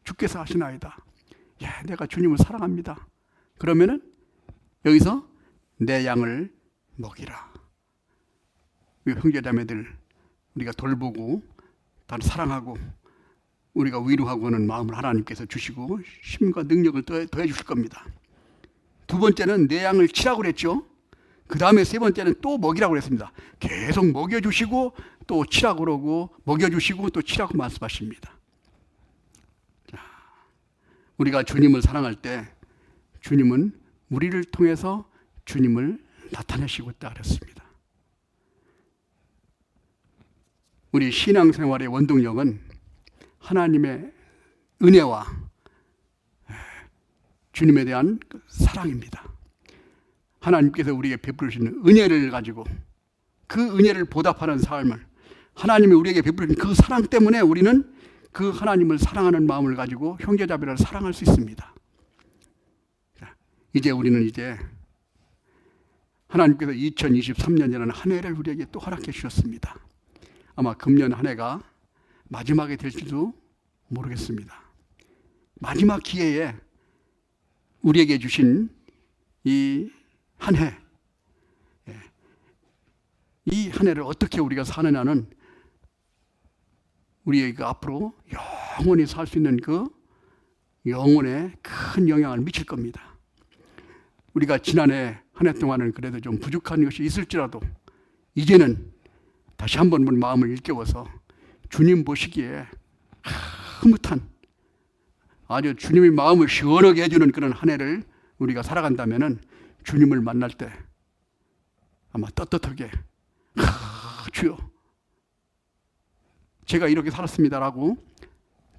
주께서 아시나이다. 예, 내가 주님을 사랑합니다. 그러면은 여기서 내 양을 먹이라. 형제자매들 우리가 돌보고 다른 사랑하고 우리가 위로하고 하는 마음을 하나님께서 주시고 힘과 능력을 더해 주실 겁니다. 두 번째는 내 양을 치라고 그랬죠. 그 다음에 세 번째는 또 먹이라고 그랬습니다. 계속 먹여주시고 또 치라고 그러고 먹여주시고 또 치라고 말씀하십니다. 자, 우리가 주님을 사랑할 때 주님은 우리를 통해서 주님을 나타내시고 있다 그랬습니다. 우리 신앙생활의 원동력은 하나님의 은혜와 주님에 대한 사랑입니다. 하나님께서 우리에게 베풀으시는 은혜를 가지고 그 은혜를 보답하는 삶을, 하나님이 우리에게 베풀으신 그 사랑 때문에 우리는 그 하나님을 사랑하는 마음을 가지고 형제자매를 사랑할 수 있습니다. 자, 이제 우리는 이제 하나님께서 2023년이라는 한 해를 우리에게 또 허락해 주셨습니다. 아마 금년 한 해가 마지막이 될지도 모르겠습니다. 마지막 기회에 우리에게 주신 이 한 해, 이 한 해를 어떻게 우리가 사느냐는 우리에게 앞으로 영원히 살 수 있는 그 영혼에 큰 영향을 미칠 겁니다. 우리가 지난해 한 해 동안은 그래도 좀 부족한 것이 있을지라도 이제는 다시 한번 마음을 일깨워서 주님 보시기에 흐뭇한, 아주 주님의 마음을 시원하게 해주는 그런 한 해를 우리가 살아간다면은 주님을 만날 때 아마 떳떳하게 주여 제가 이렇게 살았습니다라고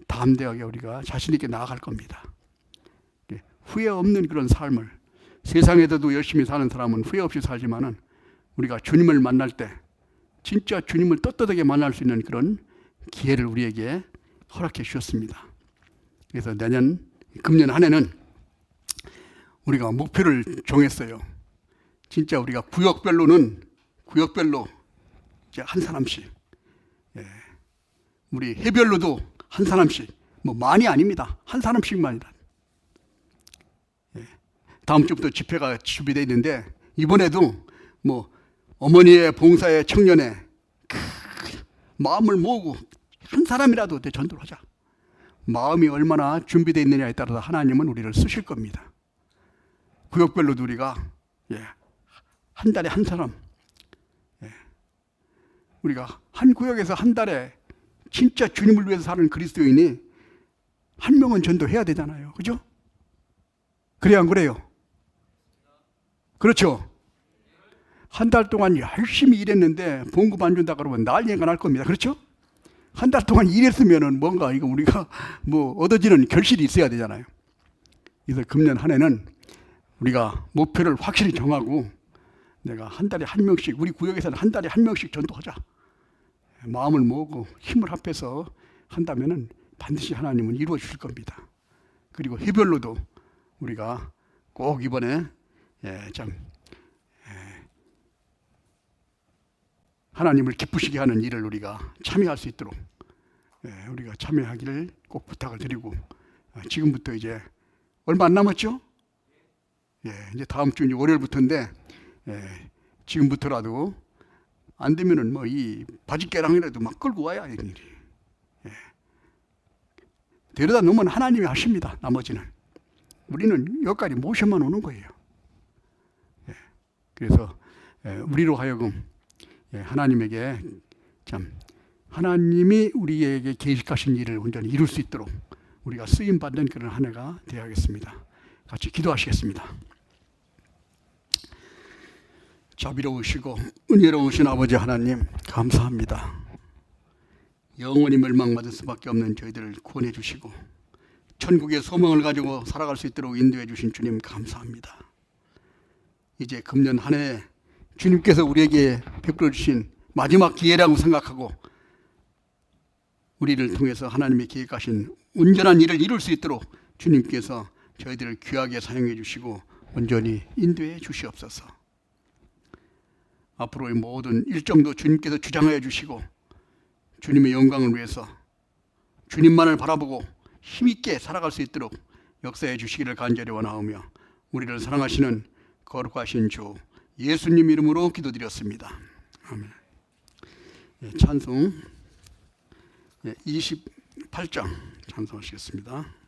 담대하게 우리가 자신 있게 나아갈 겁니다. 후회 없는 그런 삶을, 세상에서도 열심히 사는 사람은 후회 없이 살지만은 우리가 주님을 만날 때 진짜 주님을 떳떳하게 만날 수 있는 그런 기회를 우리에게 허락해 주셨습니다. 그래서 금년 한 해는 우리가 목표를 정했어요. 진짜 우리가 구역별로 이제 한 사람씩, 우리 해별로도 한 사람씩 뭐 많이 아닙니다. 한 사람씩만이라. 다음 주부터 집회가 준비되어 있는데 이번에도 뭐 어머니의 봉사의 청년의 마음을 모으고 한 사람이라도 전도를 하자. 마음이 얼마나 준비되어 있느냐에 따라서 하나님은 우리를 쓰실 겁니다. 구역별로도 우리가 한 달에 한 사람, 우리가 한 구역에서 한 달에 진짜 주님을 위해서 사는 그리스도인이 한 명은 전도해야 되잖아요. 그죠? 그래야 안 그래요? 그렇죠? 한 달 동안 열심히 일했는데 봉급 안 준다 그러면 난리가 날 겁니다. 그렇죠? 한 달 동안 일했으면은 뭔가 이거 우리가 뭐 얻어지는 결실이 있어야 되잖아요. 그래서 금년 한 해는 우리가 목표를 확실히 정하고 내가 한 달에 한 명씩, 우리 구역에서는 한 달에 한 명씩 전도하자. 마음을 모으고 힘을 합해서 한다면은 반드시 하나님은 이루어 주실 겁니다. 그리고 해별로도 우리가 꼭 이번에 하나님을 기쁘시게 하는 일을 우리가 참여할 수 있도록 우리가 참여하기를 꼭 부탁을 드리고, 지금부터 이제 얼마 안 남았죠? 이제 다음 주 월요일부터인데 지금부터라도 안 되면은 뭐 이 바지깨랑이라도 막 끌고 와야 하는 일이. 데려다 놓으면 하나님이 하십니다. 나머지는 우리는 여기까지 모셔만 오는 거예요. 그래서 우리로 하여금 하나님에게 참 하나님이 우리에게 계획하신 일을 온전히 이룰 수 있도록 우리가 쓰임 받는 그런 한 해가 되어야겠습니다. 같이 기도하시겠습니다. 자비로우시고 은혜로우신 아버지 하나님, 감사합니다. 영원히 멸망받을 수밖에 없는 저희들을 구원해 주시고 천국의 소망을 가지고 살아갈 수 있도록 인도해 주신 주님, 감사합니다. 이제 금년 한 해 주님께서 우리에게 베풀어 주신 마지막 기회라고 생각하고 우리를 통해서 하나님의 계획하신 온전한 일을 이룰 수 있도록 주님께서 저희들을 귀하게 사용해 주시고 온전히 인도해 주시옵소서. 앞으로의 모든 일정도 주님께서 주장하여 주시고 주님의 영광을 위해서 주님만을 바라보고 힘있게 살아갈 수 있도록 역사해 주시기를 간절히 원하오며 우리를 사랑하시는 거룩하신 주 예수님 이름으로 기도드렸습니다. 아멘. 찬송 28장 찬송하시겠습니다.